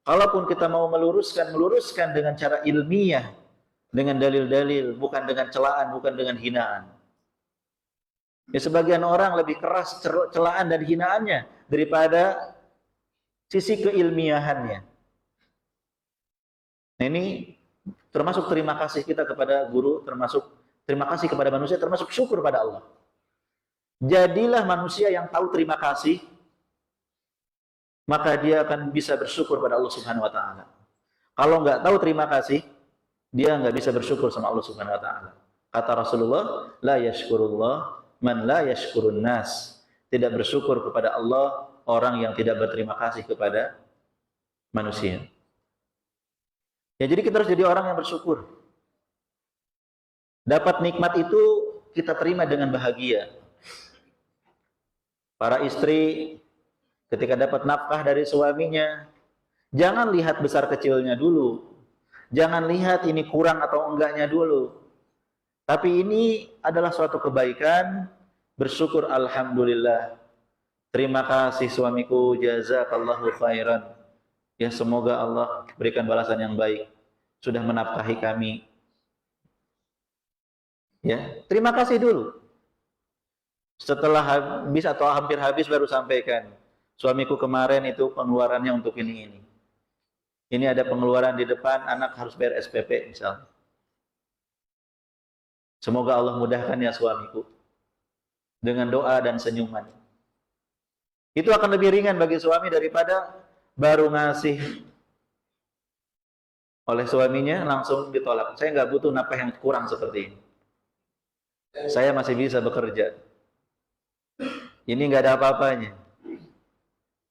Kalaupun kita mau meluruskan dengan cara ilmiah, dengan dalil-dalil, bukan dengan celaan, bukan dengan hinaan. Ya, sebagian orang lebih keras celaan dan hinaannya daripada sisi keilmiahannya. Nah, ini termasuk terima kasih kita kepada guru, termasuk terima kasih kepada manusia, termasuk syukur pada Allah. Jadilah manusia yang tahu terima kasih, maka dia akan bisa bersyukur pada Allah Subhanahu wa taala. Kalau nggak tahu terima kasih, dia nggak bisa bersyukur sama Allah Subhanahu wa taala. Kata Rasulullah, la yashkurullah man la yashkurun nas. Tidak bersyukur kepada Allah orang yang tidak berterima kasih kepada manusia. Ya, jadi kita harus jadi orang yang bersyukur. Dapat nikmat itu kita terima dengan bahagia. Para istri ketika dapat nafkah dari suaminya, jangan lihat besar kecilnya dulu. Jangan lihat ini kurang atau enggaknya dulu. Tapi ini adalah suatu kebaikan, bersyukur alhamdulillah. Terima kasih suamiku, jazakallahu khairan. Ya, semoga Allah berikan balasan yang baik. Sudah menafkahi kami. Ya, terima kasih dulu. Setelah habis atau hampir habis baru sampaikan. Suamiku kemarin itu pengeluarannya untuk ini. Ini ada pengeluaran di depan, anak harus bayar SPP misalnya. Semoga Allah mudahkan ya suamiku. Dengan doa dan senyuman. Itu akan lebih ringan bagi suami daripada baru ngasih oleh suaminya langsung ditolak. Saya nggak butuh nafkah yang kurang seperti ini. Saya masih bisa bekerja. Ini nggak ada apa-apanya.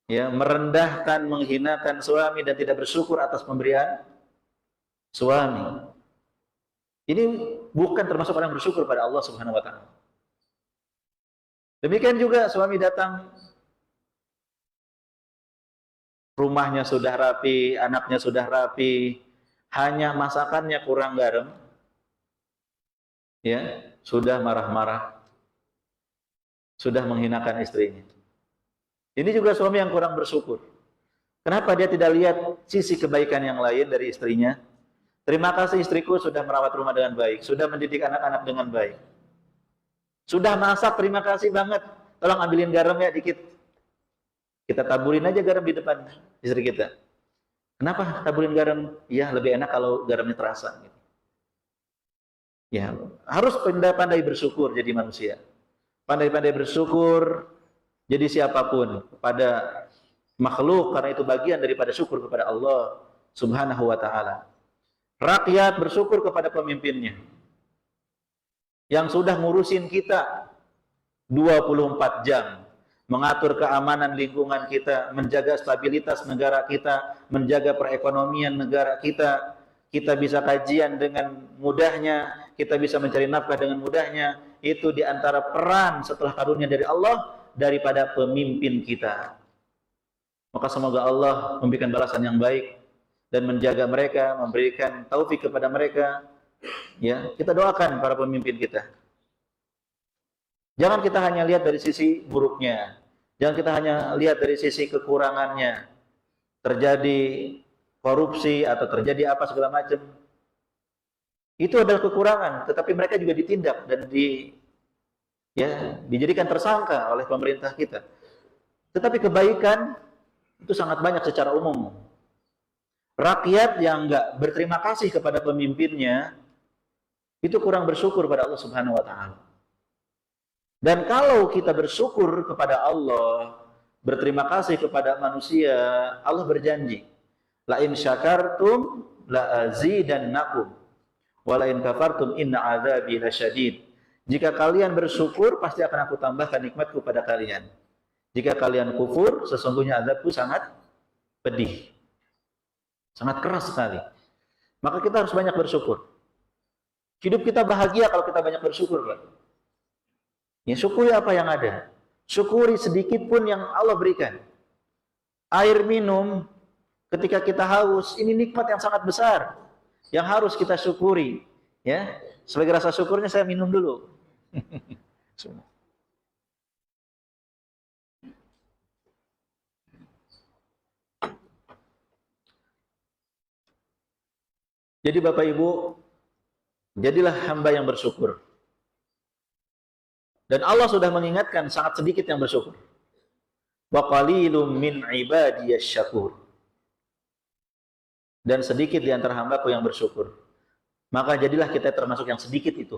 Ya, merendahkan, menghinakan suami dan tidak bersyukur atas pemberian suami. Ini bukan termasuk orang yang bersyukur pada Allah Subhanahu wa taala. Demikian juga suami datang, rumahnya sudah rapi, anaknya sudah rapi, hanya masakannya kurang garam. Ya, sudah marah-marah. Sudah menghinakan istrinya. Ini juga suami yang kurang bersyukur. Kenapa dia tidak lihat sisi kebaikan yang lain dari istrinya? Terima kasih istriku sudah merawat rumah dengan baik, sudah mendidik anak-anak dengan baik. Sudah masak, terima kasih banget. Tolong ambilin garam ya dikit. Kita taburin aja garam di depan istri kita. Kenapa taburin garam? Ya, lebih enak kalau garamnya terasa. Ya, harus pandai-pandai bersyukur jadi manusia. Pandai-pandai bersyukur jadi siapapun pada makhluk, karena itu bagian daripada syukur kepada Allah Subhanahu wa taala. Rakyat bersyukur kepada pemimpinnya yang sudah ngurusin kita 24 jam, mengatur keamanan lingkungan kita, menjaga stabilitas negara kita, menjaga perekonomian negara kita. Kita bisa kajian dengan mudahnya, kita bisa mencari nafkah dengan mudahnya. Itu diantara peran setelah karunia dari Allah daripada pemimpin kita. Maka semoga Allah memberikan balasan yang baik dan menjaga mereka, memberikan taufik kepada mereka. Ya, kita doakan para pemimpin kita. Jangan kita hanya lihat dari sisi buruknya. Jangan kita hanya lihat dari sisi kekurangannya. Terjadi korupsi atau terjadi apa segala macam. Itu adalah kekurangan, tetapi mereka juga ditindak dan dijadikan tersangka oleh pemerintah kita. Tetapi kebaikan itu sangat banyak secara umum. Rakyat yang enggak berterima kasih kepada pemimpinnya itu kurang bersyukur pada Allah Subhanahu wa taala. Dan kalau kita bersyukur kepada Allah, berterima kasih kepada manusia, Allah berjanji, la in syakartum la azidannakum wa la in kafartum inna adzabi lasyadid. Jika kalian bersyukur, pasti akan aku tambahkan nikmatku pada kalian. Jika kalian kufur, sesungguhnya azabku sangat pedih. Sangat keras sekali. Maka kita harus banyak bersyukur. Hidup kita bahagia kalau kita banyak bersyukur, Pak. Ya, syukuri apa yang ada. Syukuri sedikit pun yang Allah berikan. Air minum ketika kita haus, ini nikmat yang sangat besar yang harus kita syukuri, ya. Sebagai rasa syukurnya saya minum dulu. Jadi Bapak Ibu, jadilah hamba yang bersyukur. Dan Allah sudah mengingatkan sangat sedikit yang bersyukur. Wa qalilum min ibadiyasy syakur. Dan sedikit di antara hambaku yang bersyukur. Maka jadilah kita termasuk yang sedikit itu.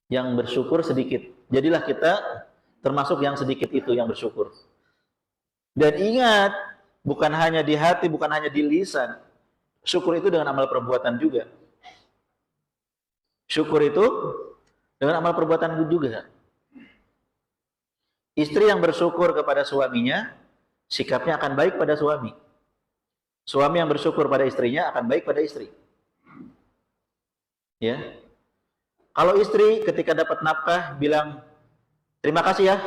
Yang bersyukur sedikit. Jadilah kita termasuk yang sedikit itu yang bersyukur. Dan ingat, bukan hanya di hati, bukan hanya di lisan. Syukur itu dengan amal perbuatan juga. Syukur itu dengan amal perbuatan juga. Istri yang bersyukur kepada suaminya, sikapnya akan baik pada suami. Suami yang bersyukur pada istrinya akan baik pada istri. Ya. Kalau istri ketika dapat nafkah bilang, terima kasih ya.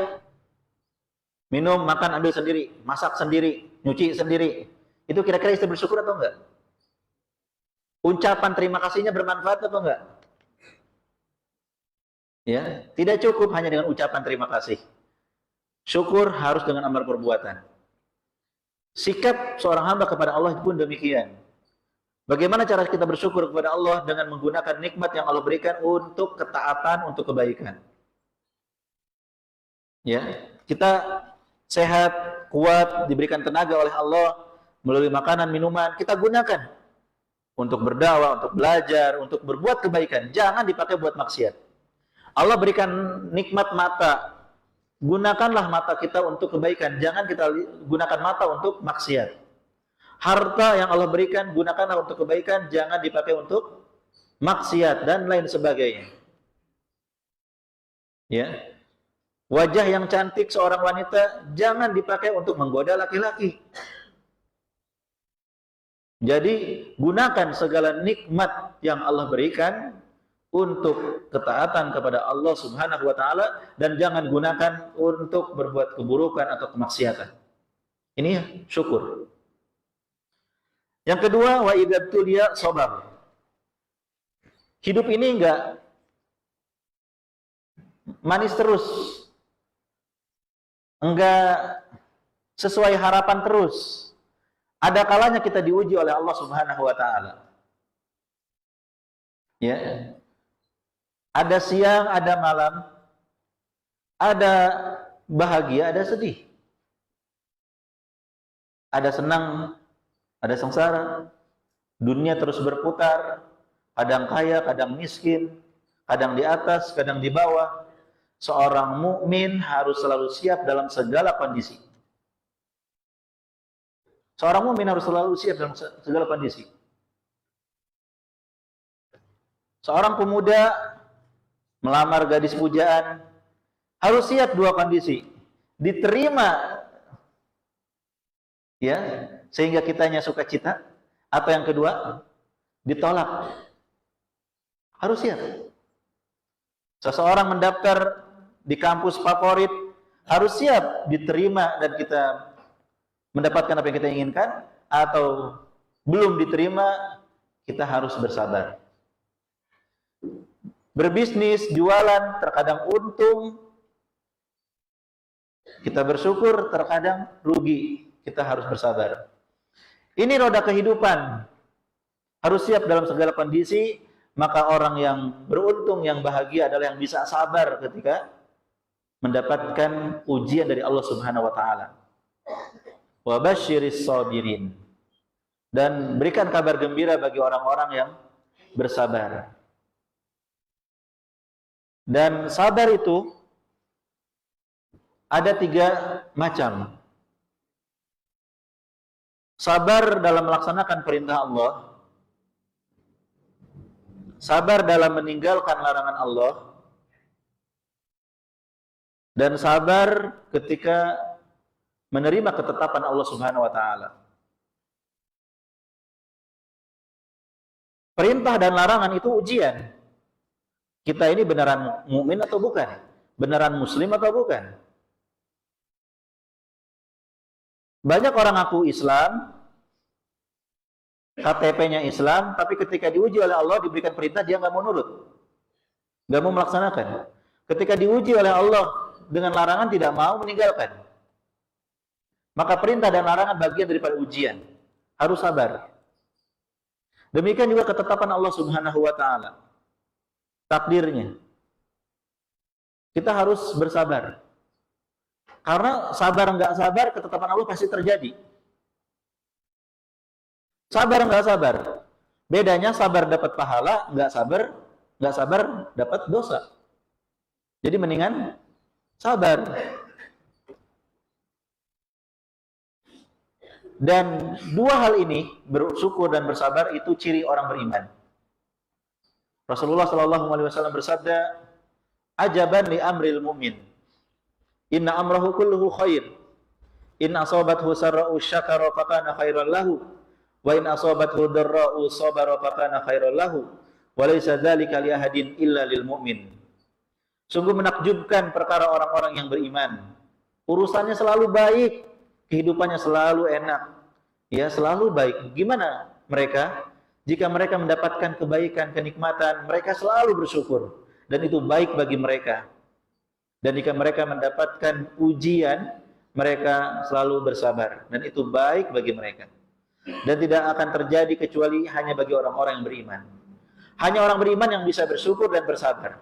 Minum, makan, ambil sendiri. Masak sendiri, nyuci sendiri. Itu kira-kira istri bersyukur atau enggak? Ucapan terima kasihnya bermanfaat atau enggak? Ya, tidak cukup hanya dengan ucapan terima kasih. Syukur harus dengan amal perbuatan. Sikap seorang hamba kepada Allah pun demikian. Bagaimana cara kita bersyukur kepada Allah dengan menggunakan nikmat yang Allah berikan untuk ketaatan, untuk kebaikan. Ya, kita sehat, kuat, diberikan tenaga oleh Allah melalui makanan, minuman, kita gunakan untuk berdakwah, untuk belajar, untuk berbuat kebaikan. Jangan dipakai buat maksiat. Allah berikan nikmat mata. Gunakanlah mata kita untuk kebaikan. Jangan kita gunakan mata untuk maksiat. Harta yang Allah berikan, gunakanlah untuk kebaikan. Jangan dipakai untuk maksiat dan lain sebagainya. Ya. Wajah yang cantik seorang wanita jangan dipakai untuk menggoda laki-laki. Jadi gunakan segala nikmat yang Allah berikan untuk ketaatan kepada Allah Subhanahu wa taala dan jangan gunakan untuk berbuat keburukan atau kemaksiatan. Ini ya, syukur. Yang kedua, wa idza tuliya sabar. Hidup ini enggak manis terus. Enggak sesuai harapan terus. Ada kalanya kita diuji oleh Allah Subhanahu wa taala. Ya. Ada siang, ada malam, ada bahagia, ada sedih. Ada senang, ada sengsara. Dunia terus berputar, kadang kaya, kadang miskin, kadang di atas, kadang di bawah. Seorang mukmin harus selalu siap dalam segala kondisi. Seorang mukmin harus selalu siap dalam segala kondisi. Seorang pemuda melamar gadis pujaan, harus siap dua kondisi. Diterima, ya, sehingga kitanya suka cita, atau yang kedua, ditolak. Harus siap. Seseorang mendaftar di kampus favorit, harus siap diterima dan kita mendapatkan apa yang kita inginkan, atau belum diterima, kita harus bersabar. Berbisnis, jualan, terkadang untung, kita bersyukur, terkadang rugi, kita harus bersabar. Ini roda kehidupan, harus siap dalam segala kondisi. Maka orang yang beruntung, yang bahagia adalah yang bisa sabar ketika mendapatkan ujian dari Allah Subhanahu wa taala. Wa basyiris sabirin. Dan berikan kabar gembira bagi orang-orang yang bersabar. Dan sabar itu ada 3 macam. Sabar dalam melaksanakan perintah Allah, sabar dalam meninggalkan larangan Allah, dan sabar ketika menerima ketetapan Allah Subhanahu wa taala. Perintah dan larangan itu ujian. Kita ini beneran mukmin atau bukan? beneran muslim atau bukan. Banyak orang ngaku Islam, KTP-nya Islam, tapi ketika diuji oleh Allah, diberikan perintah, dia nggak mau nurut, nggak mau melaksanakan. Ketika diuji oleh Allah dengan larangan, tidak mau meninggalkan. Maka perintah dan larangan bagian daripada ujian. Harus sabar. Demikian juga ketetapan Allah Subhanahu wa Ta'ala, takdirnya. Kita harus bersabar. Karena sabar nggak sabar, ketetapan Allah pasti terjadi. Sabar nggak sabar, bedanya sabar dapat pahala, nggak sabar dapat dosa. Jadi mendingan sabar. Dan dua hal ini, bersyukur dan bersabar, itu ciri orang beriman. Rasulullah SAW bersabda, ajaban li amril mu'min, inna amrahu kulluhu khair, in asabathu sarra'u syakara fakana khairan lahu, wa in asabathu darra'u sabara fakana khairan lahu, wa laysa dzalika li ahadin illa lil mu'min. Sungguh menakjubkan perkara orang-orang yang beriman. Urusannya selalu baik, kehidupannya selalu enak, ya, selalu baik. Gimana mereka? Jika mereka mendapatkan kebaikan, kenikmatan, mereka selalu bersyukur, dan itu baik bagi mereka. Dan jika mereka mendapatkan ujian, mereka selalu bersabar, dan itu baik bagi mereka. Dan tidak akan terjadi kecuali hanya bagi orang-orang yang beriman. Hanya orang beriman yang bisa bersyukur dan bersabar.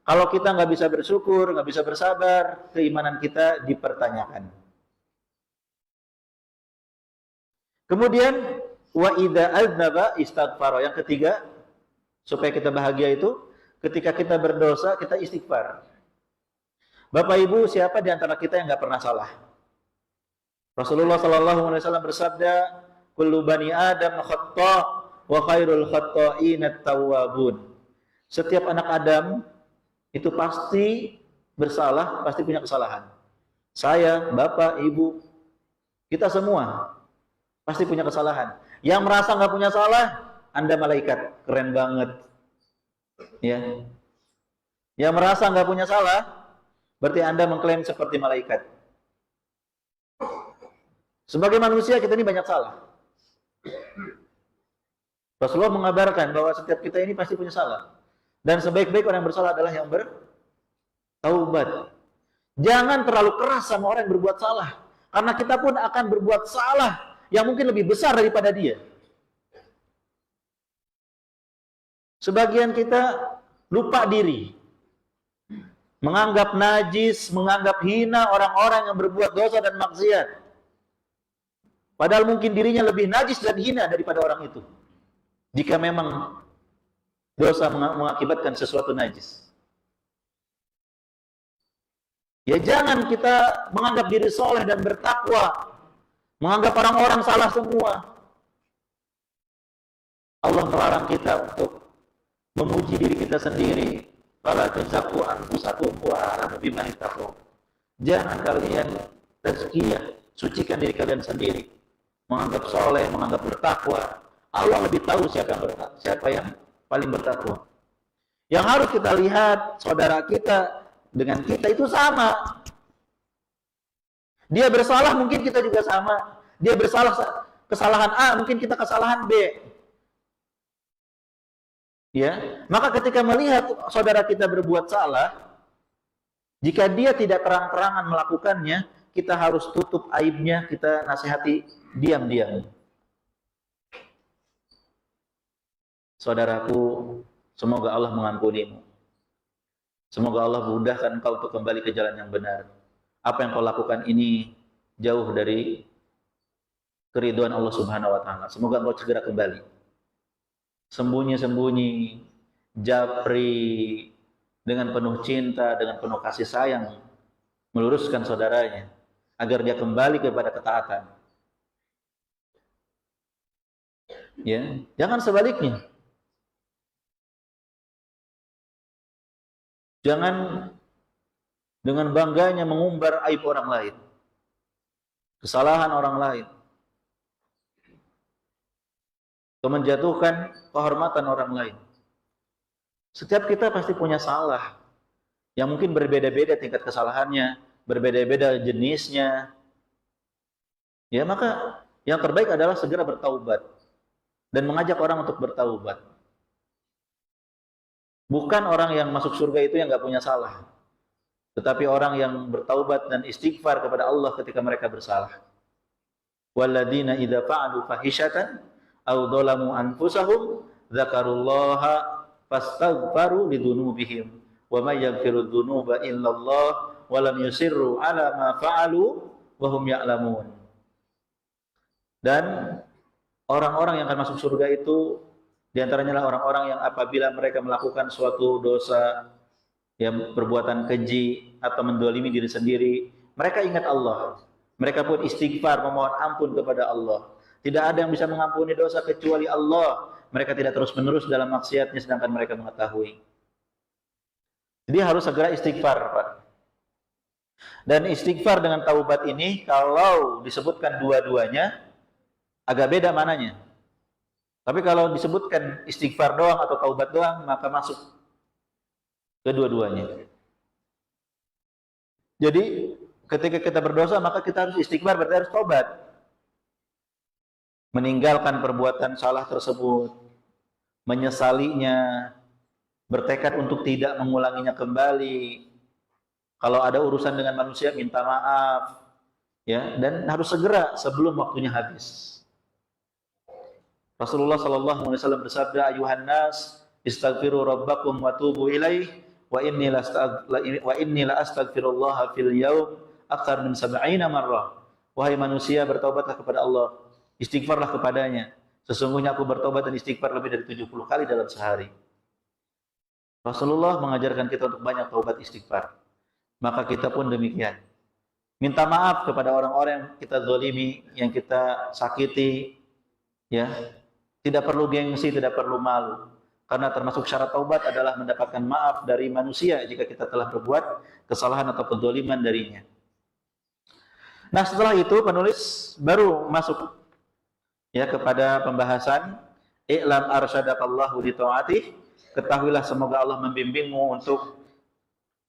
Kalau kita nggak bisa bersyukur, nggak bisa bersabar, keimanan kita dipertanyakan. Kemudian wa idza aznaba istaghfara. Yang ketiga, supaya kita bahagia itu, ketika kita berdosa, kita istighfar. Bapak Ibu, siapa di antara kita yang nggak pernah salah? Rasulullah SAW bersabda, kullu bani Adam khata' wa khairul khata'in at-tawwabun. Setiap anak Adam itu pasti bersalah, pasti punya kesalahan. Saya, Bapak, Ibu, kita semua pasti punya kesalahan. Yang merasa nggak punya salah, Anda malaikat, keren banget. Ya. Yang merasa nggak punya salah, berarti Anda mengklaim seperti malaikat. Sebagai manusia kita ini banyak salah. Rasulullah mengabarkan bahwa setiap kita ini pasti punya salah. Dan sebaik-baik orang yang bersalah adalah yang bertaubat. Jangan terlalu keras sama orang yang berbuat salah, karena kita pun akan berbuat salah yang mungkin lebih besar daripada dia. Sebagian kita lupa diri, menganggap najis, menganggap hina orang-orang yang berbuat dosa dan maksiat. Padahal mungkin dirinya lebih najis dan hina daripada orang itu, jika memang dosa mengakibatkan sesuatu najis. Ya jangan kita menganggap diri soleh dan bertakwa, menganggap orang-orang salah semua. Allah melarang kita untuk memuji diri kita sendiri. Fala tuzakku anfusakum wa a'lamu biman ittaqu. Jangan kalian tazkiyah, sucikan diri kalian sendiri. Menganggap soleh, menganggap bertakwa. Allah lebih tahu siapa yang paling bertakwa. Yang harus kita lihat, saudara kita dengan kita itu sama. Dia bersalah, mungkin kita juga sama. Dia bersalah kesalahan A, mungkin kita kesalahan B. Ya, maka ketika melihat saudara kita berbuat salah, jika dia tidak terang-terangan melakukannya, kita harus tutup aibnya, kita nasihati diam-diam. Saudaraku, semoga Allah mengampunimu. Semoga Allah mudahkan engkau untuk kembali ke jalan yang benar. Apa yang kau lakukan ini jauh dari keridhaan Allah Subhanahu wa Ta'ala. Semoga engkau segera kembali. Sembunyi-sembunyi, japri, dengan penuh cinta, dengan penuh kasih sayang, meluruskan saudaranya agar dia kembali kepada ketaatan. Ya, jangan sebaliknya. Jangan dengan bangganya mengumbar aib orang lain, kesalahan orang lain, atau menjatuhkan kehormatan orang lain. Setiap kita pasti punya salah. yang mungkin berbeda-beda tingkat kesalahannya, berbeda-beda jenisnya. Ya, maka yang terbaik adalah segera bertaubat dan mengajak orang untuk bertaubat. Bukan orang yang masuk surga itu yang nggak punya salah, tetapi orang yang bertaubat dan istighfar kepada Allah ketika mereka bersalah. Walladzina idza fa'alu fahishatan aw dzalamu anfusahum dzakarullaha fastaghfaru lidzunubihim wa may yaghfiru dzunuba illallah wa lam yusirru ala ma fa'alu wa hum ya'lamun. Dan orang-orang yang akan masuk surga itu diantaranya adalah orang-orang yang apabila mereka melakukan suatu dosa, ya, perbuatan keji atau mendolimi diri sendiri, mereka ingat Allah. Mereka pun istighfar, memohon ampun kepada Allah. Tidak ada yang bisa mengampuni dosa kecuali Allah. Mereka tidak terus-menerus dalam maksiatnya sedangkan mereka mengetahui. Jadi harus segera istighfar, Pak. Dan istighfar dengan taubat ini kalau disebutkan dua-duanya agak beda mananya. Tapi kalau disebutkan istighfar doang atau taubat doang, maka masuk kedua-duanya. Jadi ketika kita berdosa, maka kita harus istighfar, berarti harus taubat. Meninggalkan perbuatan salah tersebut, menyesalinya, bertekad untuk tidak mengulanginya kembali. Kalau ada urusan dengan manusia, minta maaf, ya, dan harus segera sebelum waktunya habis. Rasulullah sallallahu alaihi wasallam bersabda, "Ayuhan nas, istaghfiru rabbakum wa tubu ilaih, wa inni la astaghfirullah fil yaum akthar min 70 marrah." Wahai manusia, bertaubatlah kepada Allah, istighfarlah kepadanya. Sesungguhnya aku bertobat dan istighfar lebih dari 70 kali dalam sehari. Rasulullah mengajarkan kita untuk banyak taubat istighfar. Maka kita pun demikian. Minta maaf kepada orang-orang yang kita zalimi, yang kita sakiti, ya. Tidak perlu gengsi, tidak perlu malu. Karena termasuk syarat taubat adalah mendapatkan maaf dari manusia jika kita telah berbuat kesalahan atau kedzaliman darinya. Nah, setelah itu penulis baru masuk, ya, kepada pembahasan i'lam arsyadakallahu li ta'atih. Ketahuilah semoga Allah membimbingmu untuk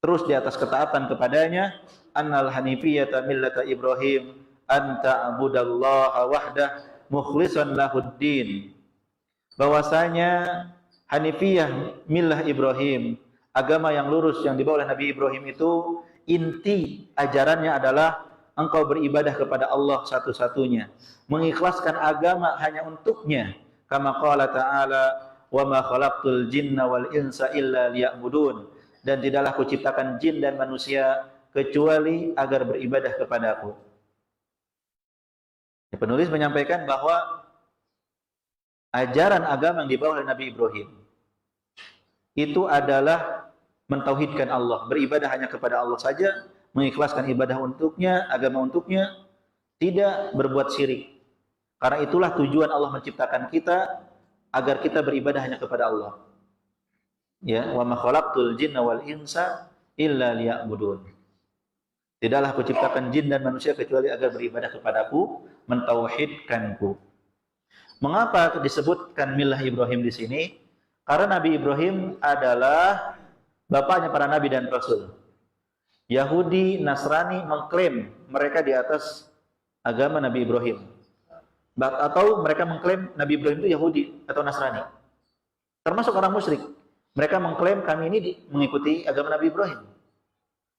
terus di atas ketaatan kepadanya. Annal hanifiyata millata Ibrahim an ta'budallaha wahdah mukhlishan lahuddin. Bahwasanya Hanifiyah millah Ibrahim, agama yang lurus yang dibawa oleh Nabi Ibrahim itu inti ajarannya adalah engkau beribadah kepada Allah satu-satunya, mengikhlaskan agama hanya untuknya. Kama qala ta'ala, wa ma khalaqtul jinna wal insa illa liya'budun. Dan tidaklah kuciptakan jin dan manusia kecuali agar beribadah kepadaku. Penulis menyampaikan bahwa ajaran agama yang dibawa oleh Nabi Ibrahim itu adalah mentauhidkan Allah, beribadah hanya kepada Allah saja, mengikhlaskan ibadah untuknya, agama untuknya, tidak berbuat syirik. Karena itulah tujuan Allah menciptakan kita, agar kita beribadah hanya kepada Allah. Ya, wa ma khalaqtul jinna wal insa illa liya'budun. Tidaklah kuciptakan jin dan manusia kecuali agar beribadah kepadaku, mentauhidkanku. Mengapa disebutkan millah Ibrahim di sini? Karena Nabi Ibrahim adalah bapaknya para nabi dan rasul. Yahudi, Nasrani mengklaim mereka di atas agama Nabi Ibrahim. Atau mereka mengklaim Nabi Ibrahim itu Yahudi atau Nasrani. Termasuk orang musyrik. Mereka mengklaim kami ini mengikuti agama Nabi Ibrahim.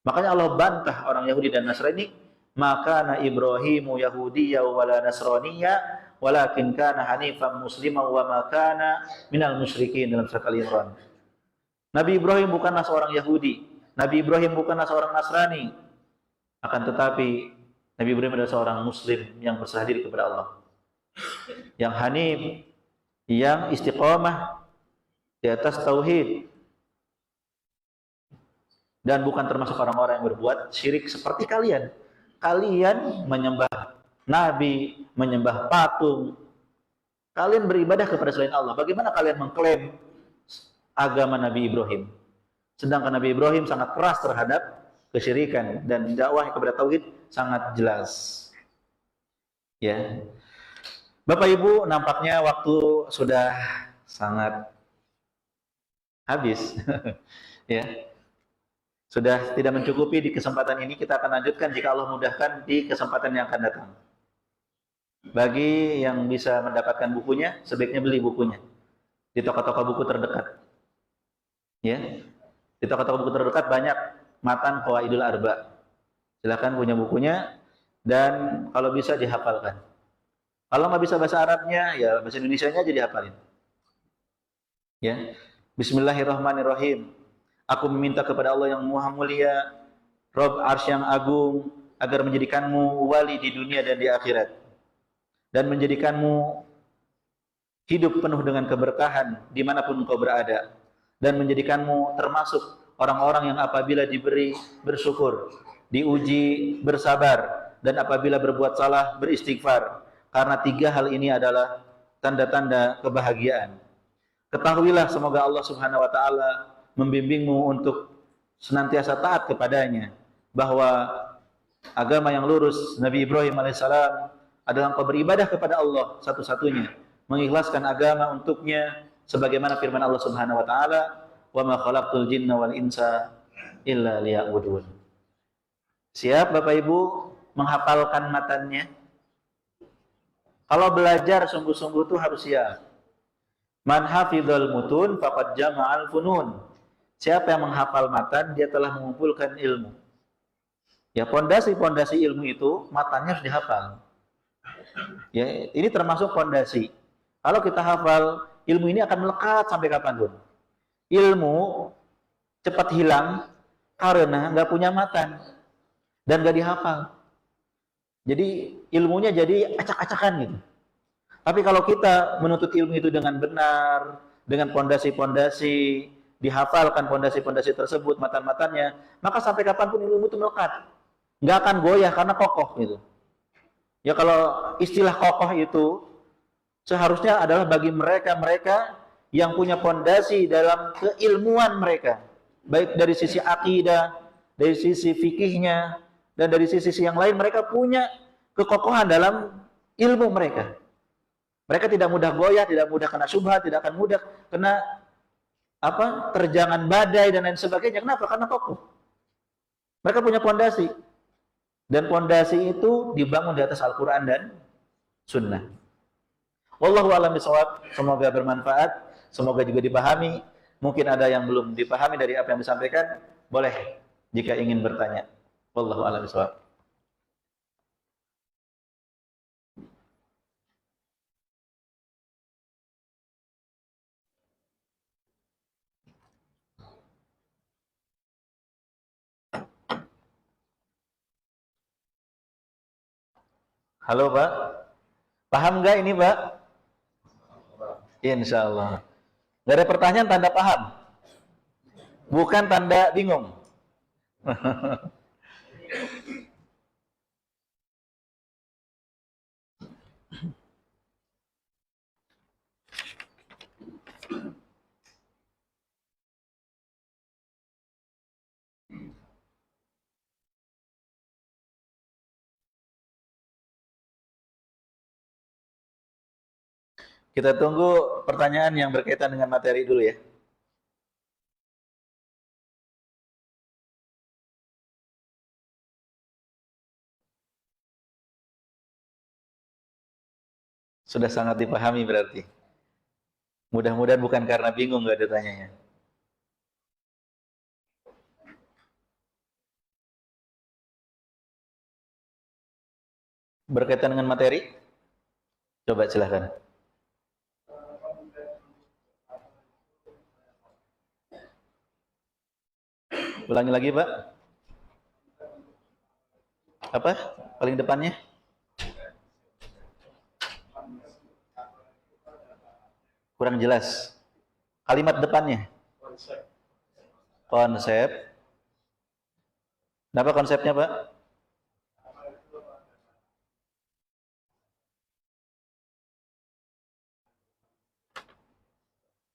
Makanya Allah bantah orang Yahudi dan Nasrani, maka Ibrahimu Yahudiyya wala Nasraniyya walakin kana hanifan musliman wa ma kana minal musyrikin, dalam surat Al-Imran. Nabi Ibrahim bukanlah seorang Yahudi, Nabi Ibrahim bukanlah seorang Nasrani. Akan tetapi Nabi Ibrahim adalah seorang muslim yang berserah diri kepada Allah, yang hanif, yang istiqamah di atas tauhid, dan bukan termasuk orang-orang yang berbuat syirik seperti kalian. Kalian menyembah nabi, menyembah patung. Kalian beribadah kepada selain Allah. Bagaimana kalian mengklaim agama Nabi Ibrahim? Sedangkan Nabi Ibrahim sangat keras terhadap kesyirikan dan dakwah kepada tauhid sangat jelas. Ya. Bapak Ibu, nampaknya waktu sudah sangat habis. Ya. Sudah tidak mencukupi di kesempatan ini, kita akan lanjutkan jika Allah mudahkan di kesempatan yang akan datang. Bagi yang bisa mendapatkan bukunya, sebaiknya beli bukunya di toko-toko buku terdekat. Ya, di toko-toko buku terdekat banyak matan Qawaidul Arba. Silakan punya bukunya dan kalau bisa dihafalkan. Kalau nggak bisa bahasa Arabnya, ya bahasa Indonesianya aja dihafalin. Ya, Bismillahirrahmanirrahim. Aku meminta kepada Allah yang Maha Mulia, Rabb Arsy yang Agung, agar menjadikanmu wali di dunia dan di akhirat, dan menjadikanmu hidup penuh dengan keberkahan dimanapun engkau berada, dan menjadikanmu termasuk orang-orang yang apabila diberi bersyukur, diuji bersabar, dan apabila berbuat salah beristighfar, karena 3 hal ini adalah tanda-tanda kebahagiaan. Ketahuilah semoga Allah Subhanahu wa taala membimbingmu untuk senantiasa taat kepadanya, bahwa agama yang lurus Nabi Ibrahim alaihissalam adalah engkau beribadah kepada Allah satu-satunya, mengikhlaskan agama untuknya, sebagaimana firman Allah Subhanahu wa taala, "Wa ma khalaqtul jinna wal insa illa liya'budun." Siap Bapak Ibu menghafalkan matannya? Kalau belajar sungguh-sungguh itu harus siap. Man hafizal mutun faqad jama'al funun. Siapa yang menghafal matan, dia telah mengumpulkan ilmu. Ya, pondasi-pondasi ilmu itu matannya harus dihafal. Ya, ini termasuk pondasi. Kalau kita hafal, ilmu ini akan melekat sampai kapanpun. Ilmu cepat hilang karena nggak punya matan dan nggak dihafal. Jadi ilmunya jadi acak-acakan gitu. Tapi kalau kita menuntut ilmu itu dengan benar, dengan pondasi-pondasi, dihafalkan pondasi-pondasi tersebut, matan-matannya, maka sampai kapanpun ilmu itu melekat, nggak akan goyah karena kokoh gitu. Ya, kalau istilah kokoh itu seharusnya adalah bagi mereka-mereka yang punya pondasi dalam keilmuan mereka, baik dari sisi akidah, dari sisi fikihnya, dan dari sisi yang lain, mereka punya kekokohan dalam ilmu mereka. Mereka tidak mudah goyah, tidak mudah kena syubhat, tidak akan mudah kena terjangan badai dan lain sebagainya. Kenapa? Karena kokoh. Mereka punya pondasi. Dan pondasi itu dibangun di atas Al-Quran dan Sunnah. Wallahu a'lam bishawab. Semoga bermanfaat. Semoga juga dipahami. Mungkin ada yang belum dipahami dari apa yang disampaikan. Boleh jika ingin bertanya. Wallahu a'lam bishawab. Halo Pak, paham nggak ini Pak? Insya Allah. Nggak ada pertanyaan tanda paham, bukan tanda bingung. Kita tunggu pertanyaan yang berkaitan dengan materi dulu ya. Sudah sangat dipahami berarti. Mudah-mudahan bukan karena bingung nggak ada tanyanya. Berkaitan dengan materi? Coba silahkan. Ulangi lagi Pak. Apa? Paling depannya? Kurang jelas. Kalimat depannya? Konsep. Kenapa konsepnya Pak?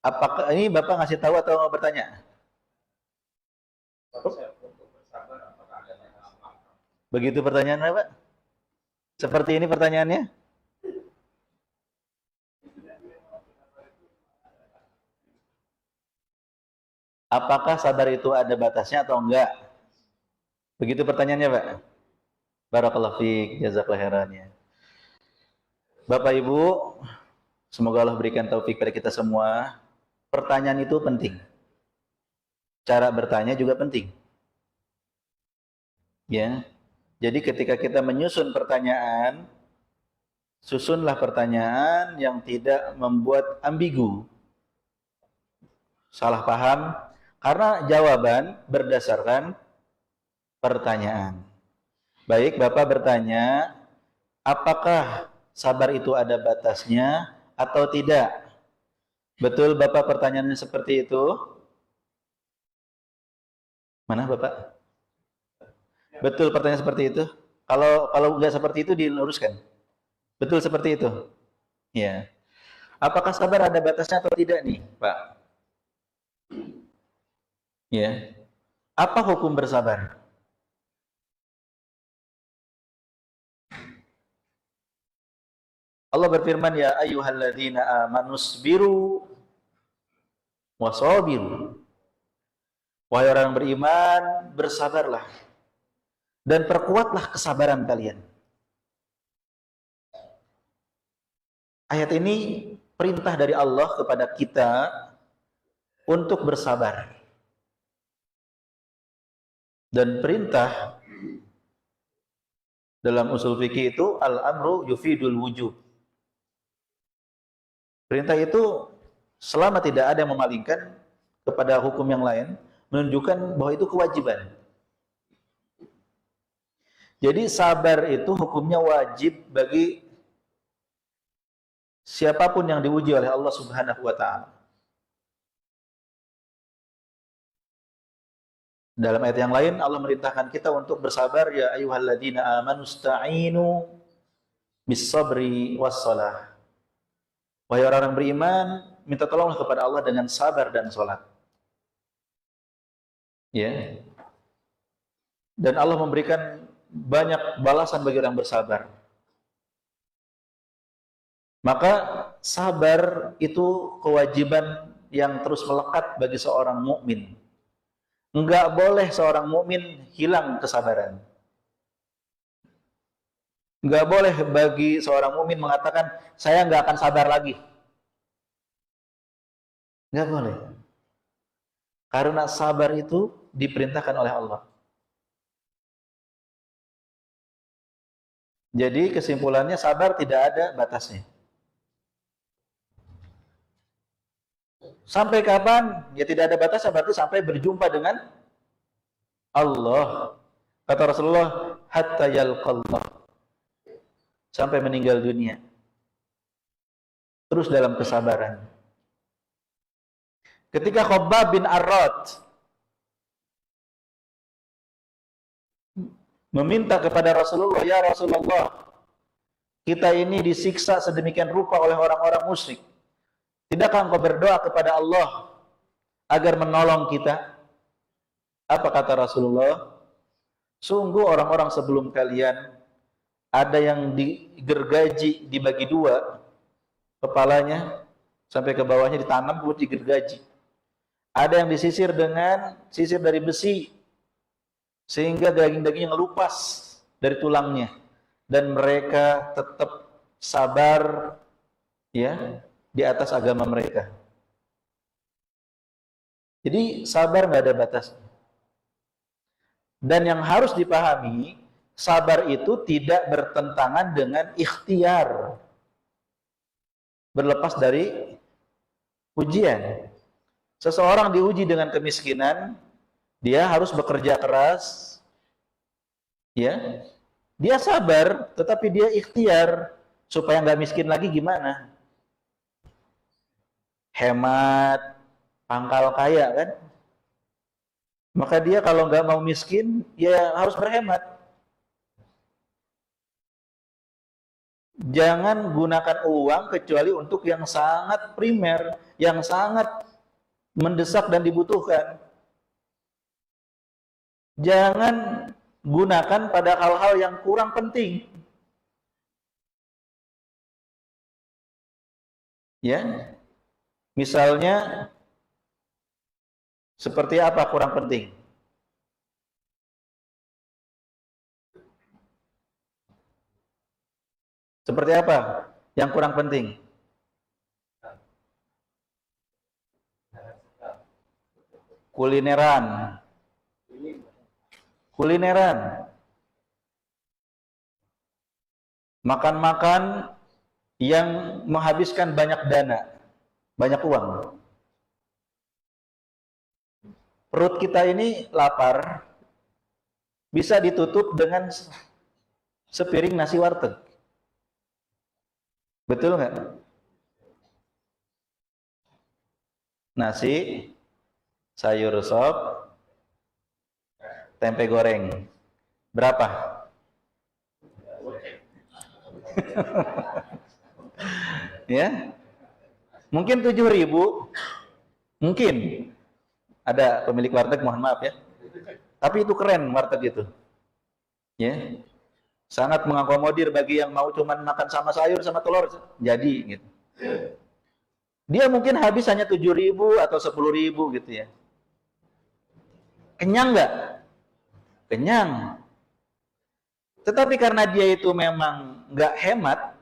Apakah ini Bapak ngasih tahu atau mau bertanya? Begitu pertanyaannya Pak? Seperti ini pertanyaannya? Apakah sabar itu ada batasnya atau enggak? Begitu pertanyaannya, Pak. Barakallahu fiik, jazakallahu khairan ya. Bapak Ibu, semoga Allah berikan taufik pada kita semua. Pertanyaan itu penting. Cara bertanya juga penting. Ya. Jadi ketika kita menyusun pertanyaan, susunlah pertanyaan yang tidak membuat ambigu, salah paham, karena jawaban berdasarkan pertanyaan. Baik, Bapak bertanya, apakah sabar itu ada batasnya atau tidak? Betul Bapak pertanyaannya seperti itu? Mana Bapak? Betul pertanyaan seperti itu? Kalau nggak seperti itu diluruskan. Betul seperti itu? Ya. Apakah sabar ada batasnya atau tidak nih, Pak? Ya. Apa hukum bersabar? Allah berfirman, ya ayyuhalladzina amanusbiru wasabiru. Wahai orang beriman, bersabarlah dan perkuatlah kesabaran kalian. Ayat ini perintah dari Allah kepada kita untuk bersabar. Dan perintah dalam usul fikih itu al-amru yufidul wujub. Perintah itu selama tidak ada yang memalingkan kepada hukum yang lain, menunjukkan bahwa itu kewajiban. Jadi sabar itu hukumnya wajib bagi siapapun yang diuji oleh Allah Subhanahu wa taala. Dalam ayat yang lain Allah merintahkan kita untuk bersabar, ya ayyuhalladzina amanu sta'inu bis-sabri was-shalah. Wahai orang beriman, minta tolonglah kepada Allah dengan sabar dan salat. Ya. Dan Allah memberikan banyak balasan bagi orang bersabar. Maka sabar itu kewajiban yang terus melekat bagi seorang mukmin. Enggak boleh seorang mukmin hilang kesabaran. Enggak boleh bagi seorang mukmin mengatakan saya enggak akan sabar lagi. Enggak boleh. Karena sabar itu diperintahkan oleh Allah. Jadi kesimpulannya sabar tidak ada batasnya. Sampai kapan? Ya tidak ada batas, berarti sampai berjumpa dengan Allah. Kata Rasulullah, hatta yalqallah. Sampai meninggal dunia. Terus dalam kesabaran. Ketika Khabbab bin Arad meminta kepada Rasulullah, ya Rasulullah, kita ini disiksa sedemikian rupa oleh orang-orang musyrik. Tidakkah engkau berdoa kepada Allah agar menolong kita? Apa kata Rasulullah? Sungguh orang-orang sebelum kalian ada yang digergaji, dibagi dua kepalanya sampai ke bawahnya ditanam buat digergaji. Ada yang disisir dengan sisir dari besi sehingga daging-dagingnya ngelupas dari tulangnya, dan mereka tetap sabar ya di atas agama mereka. Jadi sabar nggak ada batas. Dan yang harus dipahami, sabar itu tidak bertentangan dengan ikhtiar. Berlepas dari ujian. Seseorang diuji dengan kemiskinan, dia harus bekerja keras, ya. Dia sabar, tetapi dia ikhtiar supaya nggak miskin lagi gimana? Hemat, pangkal kaya kan? Maka dia kalau nggak mau miskin, ya harus berhemat. Jangan gunakan uang kecuali untuk yang sangat primer, yang sangat mendesak dan dibutuhkan. Jangan gunakan pada hal-hal yang kurang penting. Ya. Misalnya seperti apa kurang penting? Seperti apa? Yang kurang penting? Kulineran. Kulineran. Makan-makan yang menghabiskan banyak dana, banyak uang. Perut kita ini lapar, bisa ditutup dengan sepiring nasi warteg. Betul nggak? Nasi, sayur sop, tempe goreng. Berapa? Ya, mungkin 7.000, mungkin. Ada pemilik warteg, mohon maaf ya. Tapi itu keren warteg itu. Ya, sangat mengakomodir bagi yang mau cuman makan sama sayur sama telur, jadi gitu. Dia mungkin habis hanya 7.000 atau 10.000 gitu ya. Kenyang nggak? Kenyang. Tetapi karena dia itu memang nggak hemat,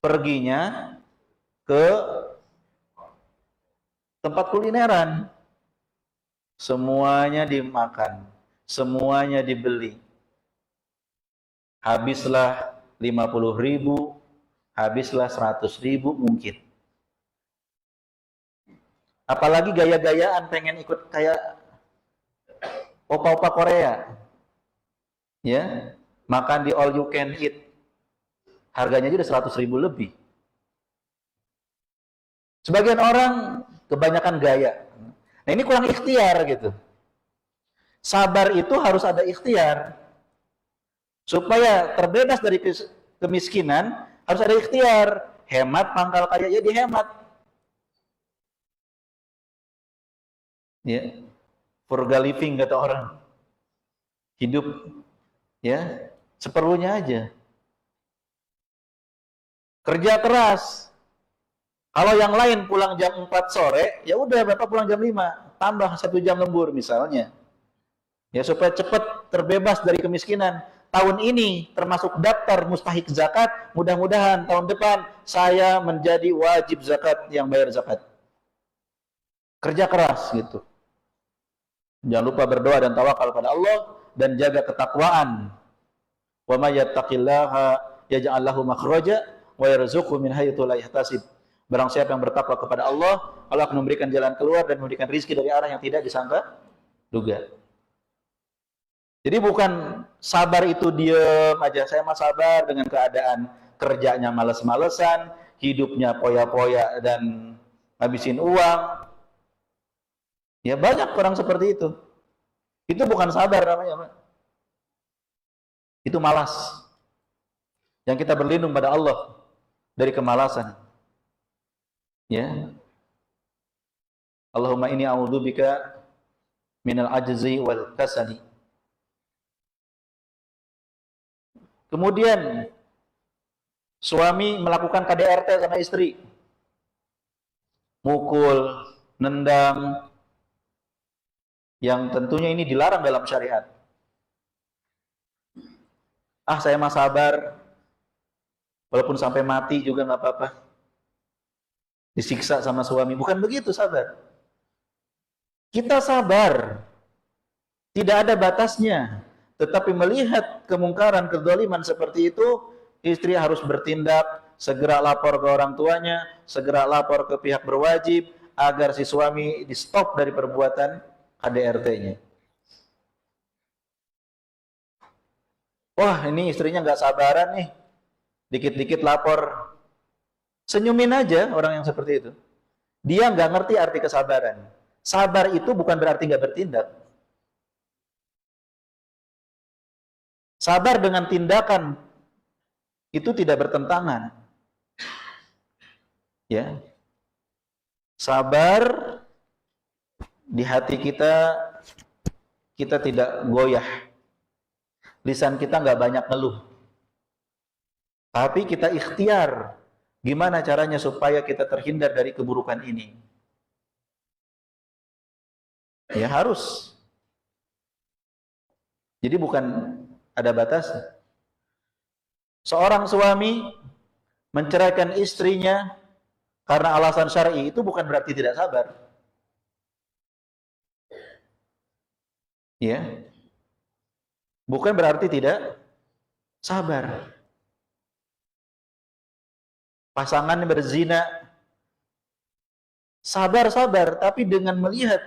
perginya ke tempat kulineran. Semuanya dimakan, semuanya dibeli. Habislah 50.000, habislah 100.000 mungkin. Apalagi gaya-gayaan pengen ikut kayak opa-opa Korea. Ya, makan di all you can eat. Harganya juga 100.000 lebih. Sebagian orang kebanyakan gaya. Nah, ini kurang ikhtiar gitu. Sabar itu harus ada ikhtiar. Supaya terbebas dari kemiskinan, harus ada ikhtiar. Hemat pangkal kaya, ya dihemat. Ya, frugal living kata orang. Hidup ya seperlunya aja. Kerja keras. Kalau yang lain pulang jam 4 sore, ya udah Bapak pulang jam 5, tambah 1 jam lembur misalnya. Ya supaya cepat terbebas dari kemiskinan. Tahun ini termasuk daftar mustahik zakat, mudah-mudahan tahun depan saya menjadi wajib zakat yang bayar zakat. Kerja keras gitu. Jangan lupa berdoa dan tawakal pada Allah dan jaga ketakwaan. Wa may yattaqillaha yaj'al lahu makhraja wa yarzuqhu min haitsu la yahtasib. Barang siapa yang bertakwa kepada Allah, Allah akan memberikan jalan keluar dan memberikan rizki dari arah yang tidak disangka duga. Jadi bukan sabar itu diem aja, saya mah sabar dengan keadaan kerjanya males-malesan, hidupnya poya-poya dan habisin uang. Ya banyak orang seperti itu. Itu bukan sabar namanya, Pak. Itu malas. Yang kita berlindung pada Allah dari kemalasan. Ya. Allahumma inni a'udzubika minal ajzi wal kasali. Kemudian suami melakukan KDRT sama istri. Mukul, nendang, yang tentunya ini dilarang dalam syariat. Ah, saya mah sabar, walaupun sampai mati juga nggak apa-apa. Disiksa sama suami, bukan begitu sabar. Kita sabar, tidak ada batasnya. Tetapi melihat kemungkaran, kezaliman seperti itu, istri harus bertindak, segera lapor ke orang tuanya, segera lapor ke pihak berwajib, agar si suami di stop dari perbuatan KDRT-nya. Wah, ini istrinya nggak sabaran nih, dikit-dikit lapor. Senyumin aja orang yang seperti itu. Dia nggak ngerti arti kesabaran. Sabar itu bukan berarti nggak bertindak. Sabar dengan tindakan itu tidak bertentangan. Ya. Sabar di hati kita tidak goyah. Lisan kita nggak banyak ngeluh. Tapi kita ikhtiar. Gimana caranya supaya kita terhindar dari keburukan ini? Ya harus. Jadi bukan ada batasnya. Seorang suami menceraikan istrinya karena alasan syar'i itu bukan berarti tidak sabar. Ya. Bukan berarti tidak sabar. Pasangan berzina, sabar-sabar, tapi dengan melihat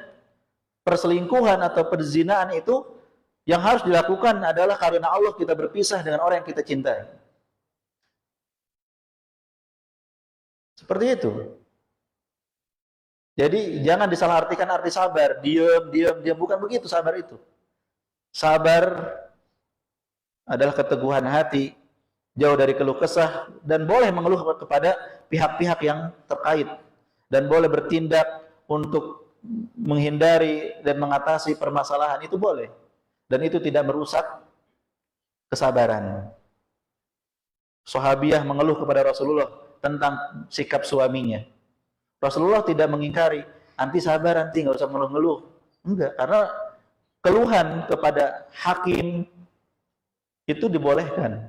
perselingkuhan atau perzinaan itu, yang harus dilakukan adalah karena Allah kita berpisah dengan orang yang kita cintai. Seperti itu. Jadi jangan disalahartikan arti sabar, diam, bukan begitu sabar itu. Sabar adalah keteguhan hati, jauh dari keluh kesah, dan boleh mengeluh kepada pihak-pihak yang terkait, dan boleh bertindak untuk menghindari dan mengatasi permasalahan, itu boleh, dan itu tidak merusak kesabaran. Sahabiah mengeluh kepada Rasulullah tentang sikap suaminya. Rasulullah tidak mengingkari, anti sabar, anti nggak usah mengeluh-ngeluh, enggak, karena keluhan kepada hakim itu dibolehkan.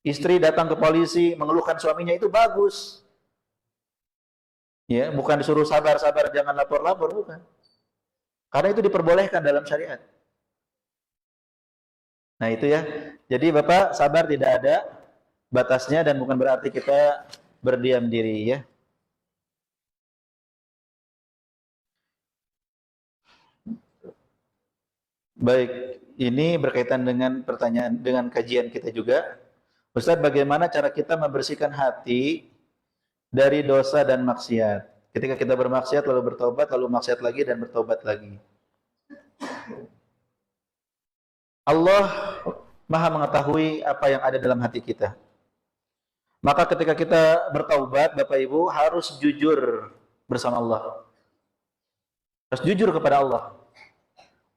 Istri datang ke polisi mengeluhkan suaminya itu bagus. Ya, bukan disuruh sabar-sabar, jangan lapor-lapor, bukan. Karena itu diperbolehkan dalam syariat. Nah, itu ya. Jadi Bapak, sabar tidak ada batasnya dan bukan berarti kita berdiam diri ya. Baik, ini berkaitan dengan pertanyaan, dengan kajian kita juga. Ustaz, bagaimana cara kita membersihkan hati dari dosa dan maksiat? Ketika kita bermaksiat lalu bertobat, lalu maksiat lagi dan bertobat lagi. Allah Maha mengetahui apa yang ada dalam hati kita. Maka ketika kita bertaubat, Bapak Ibu harus jujur bersama Allah. Harus jujur kepada Allah.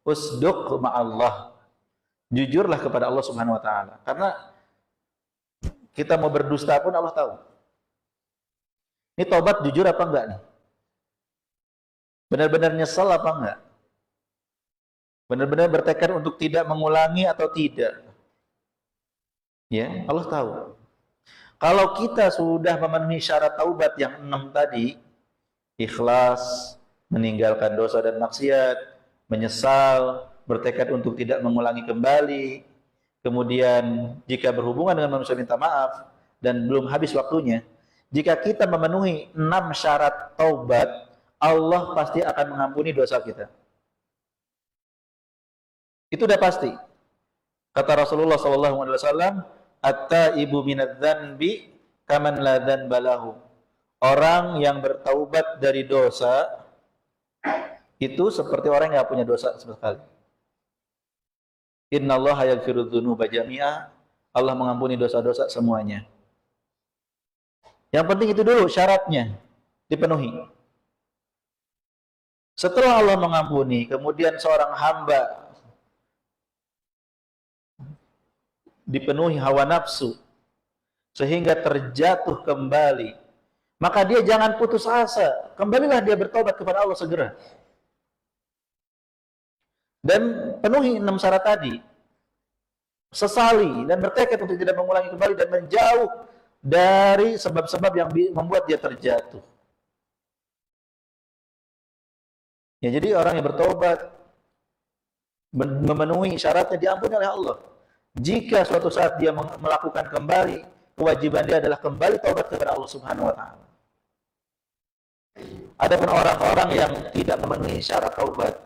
Usduq ma'allah. Jujurlah kepada Allah Subhanahu wa taala. Karena kita mau berdusta pun Allah tahu. Ini taubat jujur apa enggak nih? Benar-benar nyesal apa enggak? Benar-benar bertekad untuk tidak mengulangi atau tidak? Ya, Allah tahu. Kalau kita sudah memenuhi syarat taubat yang 6 tadi, ikhlas, meninggalkan dosa dan maksiat, menyesal, bertekad untuk tidak mengulangi kembali, kemudian jika berhubungan dengan manusia minta maaf, dan belum habis waktunya, jika kita memenuhi 6 syarat taubat, Allah pasti akan mengampuni dosa kita. Itu udah pasti. Kata Rasulullah SAW, at-taibu minadz-dzanbi kaman la dzanba lahu. Orang yang bertaubat dari dosa itu seperti orang yang tidak punya dosa sama sekali. Innallaha yaghfiru dzunuba jami'a. Allah mengampuni dosa-dosa semuanya. Yang penting itu dulu syaratnya dipenuhi. Setelah Allah mengampuni, kemudian seorang hamba dipenuhi hawa nafsu sehingga terjatuh kembali, maka dia jangan putus asa. Kembalilah dia bertobat kepada Allah segera. Dan penuhi 6 syarat tadi. Sesali dan bertekad untuk tidak mengulangi kembali dan menjauh dari sebab-sebab yang membuat dia terjatuh. Ya, jadi orang yang bertobat memenuhi syaratnya diampuni oleh Allah. Jika suatu saat dia melakukan kembali, kewajiban dia adalah kembali taubat kepada Allah Subhanahu wa taala. Adapun orang-orang yang tidak memenuhi syarat taubat,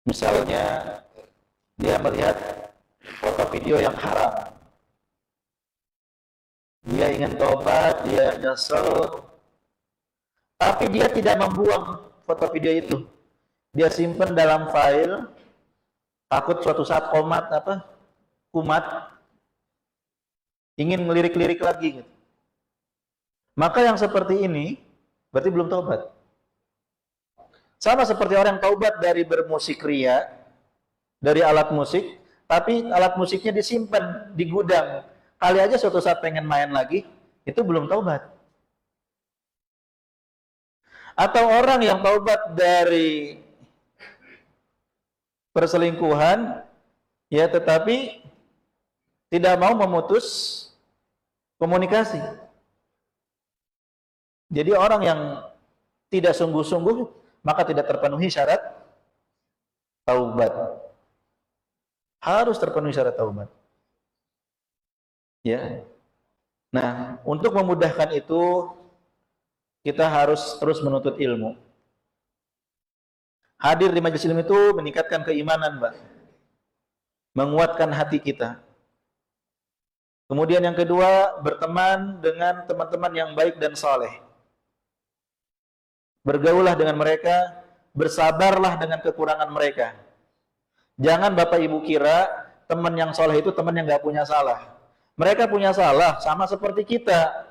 misalnya dia melihat foto video yang haram, dia ingin taubat, dia nyesel, tapi dia tidak membuang foto video itu, dia simpan dalam file, takut suatu saat kumat, ingin melirik-lirik lagi gitu. Maka yang seperti ini berarti belum taubat. Sama seperti orang yang taubat dari bermusik ria, dari alat musik, tapi alat musiknya disimpan di gudang. Kali aja suatu saat pengen main lagi, itu belum taubat. Atau orang yang taubat dari perselingkuhan, ya tetapi tidak mau memutus komunikasi. Jadi orang yang tidak sungguh-sungguh maka tidak terpenuhi syarat taubat. Harus terpenuhi syarat taubat. Ya. Nah, untuk memudahkan itu kita harus terus menuntut ilmu. Hadir di majelis ilmu itu meningkatkan keimanan, Mbak. Menguatkan hati kita. Kemudian yang kedua, berteman dengan teman-teman yang baik dan saleh. Bergaulah dengan mereka, bersabarlah dengan kekurangan mereka. Jangan Bapak Ibu kira teman yang soleh itu teman yang nggak punya salah. Mereka punya salah sama seperti kita.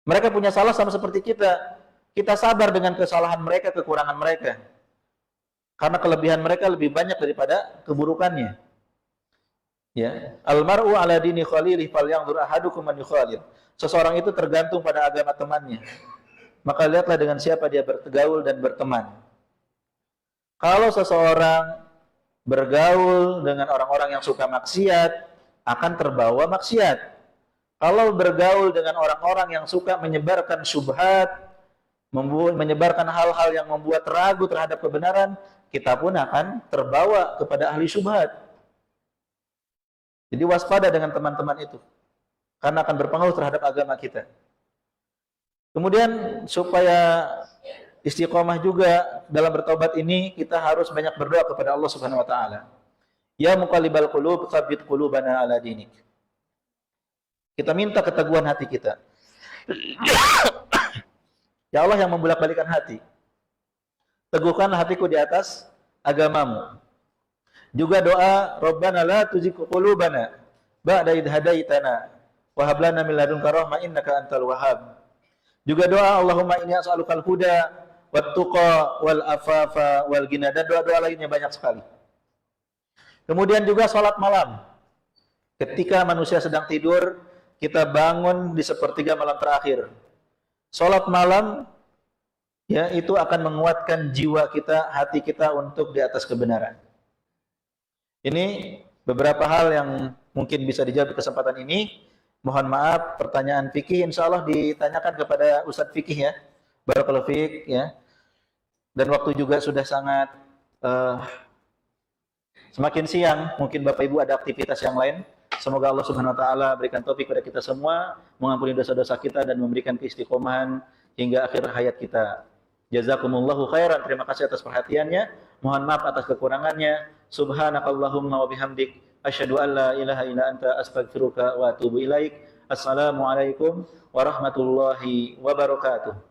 Mereka punya salah sama seperti kita. Kita sabar dengan kesalahan mereka, kekurangan mereka. Karena kelebihan mereka lebih banyak daripada keburukannya. Ya, almar'u ala dini khalilih falyanzur ahadukum man yukhalil. Seseorang itu tergantung pada agama temannya. Maka lihatlah dengan siapa dia bergaul dan berteman. Kalau seseorang bergaul dengan orang-orang yang suka maksiat, akan terbawa maksiat. Kalau bergaul dengan orang-orang yang suka menyebarkan syubhat, menyebarkan hal-hal yang membuat ragu terhadap kebenaran, kita pun akan terbawa kepada ahli syubhat. Jadi waspada dengan teman-teman itu, karena akan berpengaruh terhadap agama kita. Kemudian supaya istiqomah juga dalam bertobat ini, kita harus banyak berdoa kepada Allah Subhanahu wa taala. Ya muqallibal qulub, tsabbit qulubana ala dinik. Kita minta keteguhan hati kita. Ya Allah yang membolak-balikan hati, teguhkanlah hatiku di atas agamamu. Juga doa Rabbana la tuzigh qulubana ba'da idh hadaitana wa hab lana min ladunka rahmah innaka antal wahhab. Juga doa Allahumma inni as'alukal huda wat tuqa wal afafa wal ghina, dan doa-doa lainnya banyak sekali. Kemudian juga salat malam. Ketika manusia sedang tidur, kita bangun di sepertiga malam terakhir. Salat malam ya itu akan menguatkan jiwa kita, hati kita untuk di atas kebenaran. Ini beberapa hal yang mungkin bisa dijawab di kesempatan ini. Mohon maaf, pertanyaan fikih insya Allah ditanyakan kepada Ustadz fikih ya. Barakallahu fiik ya. Dan waktu juga sudah sangat semakin siang, mungkin Bapak Ibu ada aktivitas yang lain. Semoga Allah Subhanahu wa taala berikan taufik kepada kita semua, mengampuni dosa-dosa kita dan memberikan keistiqomahan hingga akhir hayat kita. Jazakumullahu khairan. Terima kasih atas perhatiannya. Mohon maaf atas kekurangannya. Subhanakallahumma wa bihamdik asyhadu an la ilaha illa anta astaghfiruka wa atubu ilaik. Assalamualaikum warahmatullahi wabarakatuh.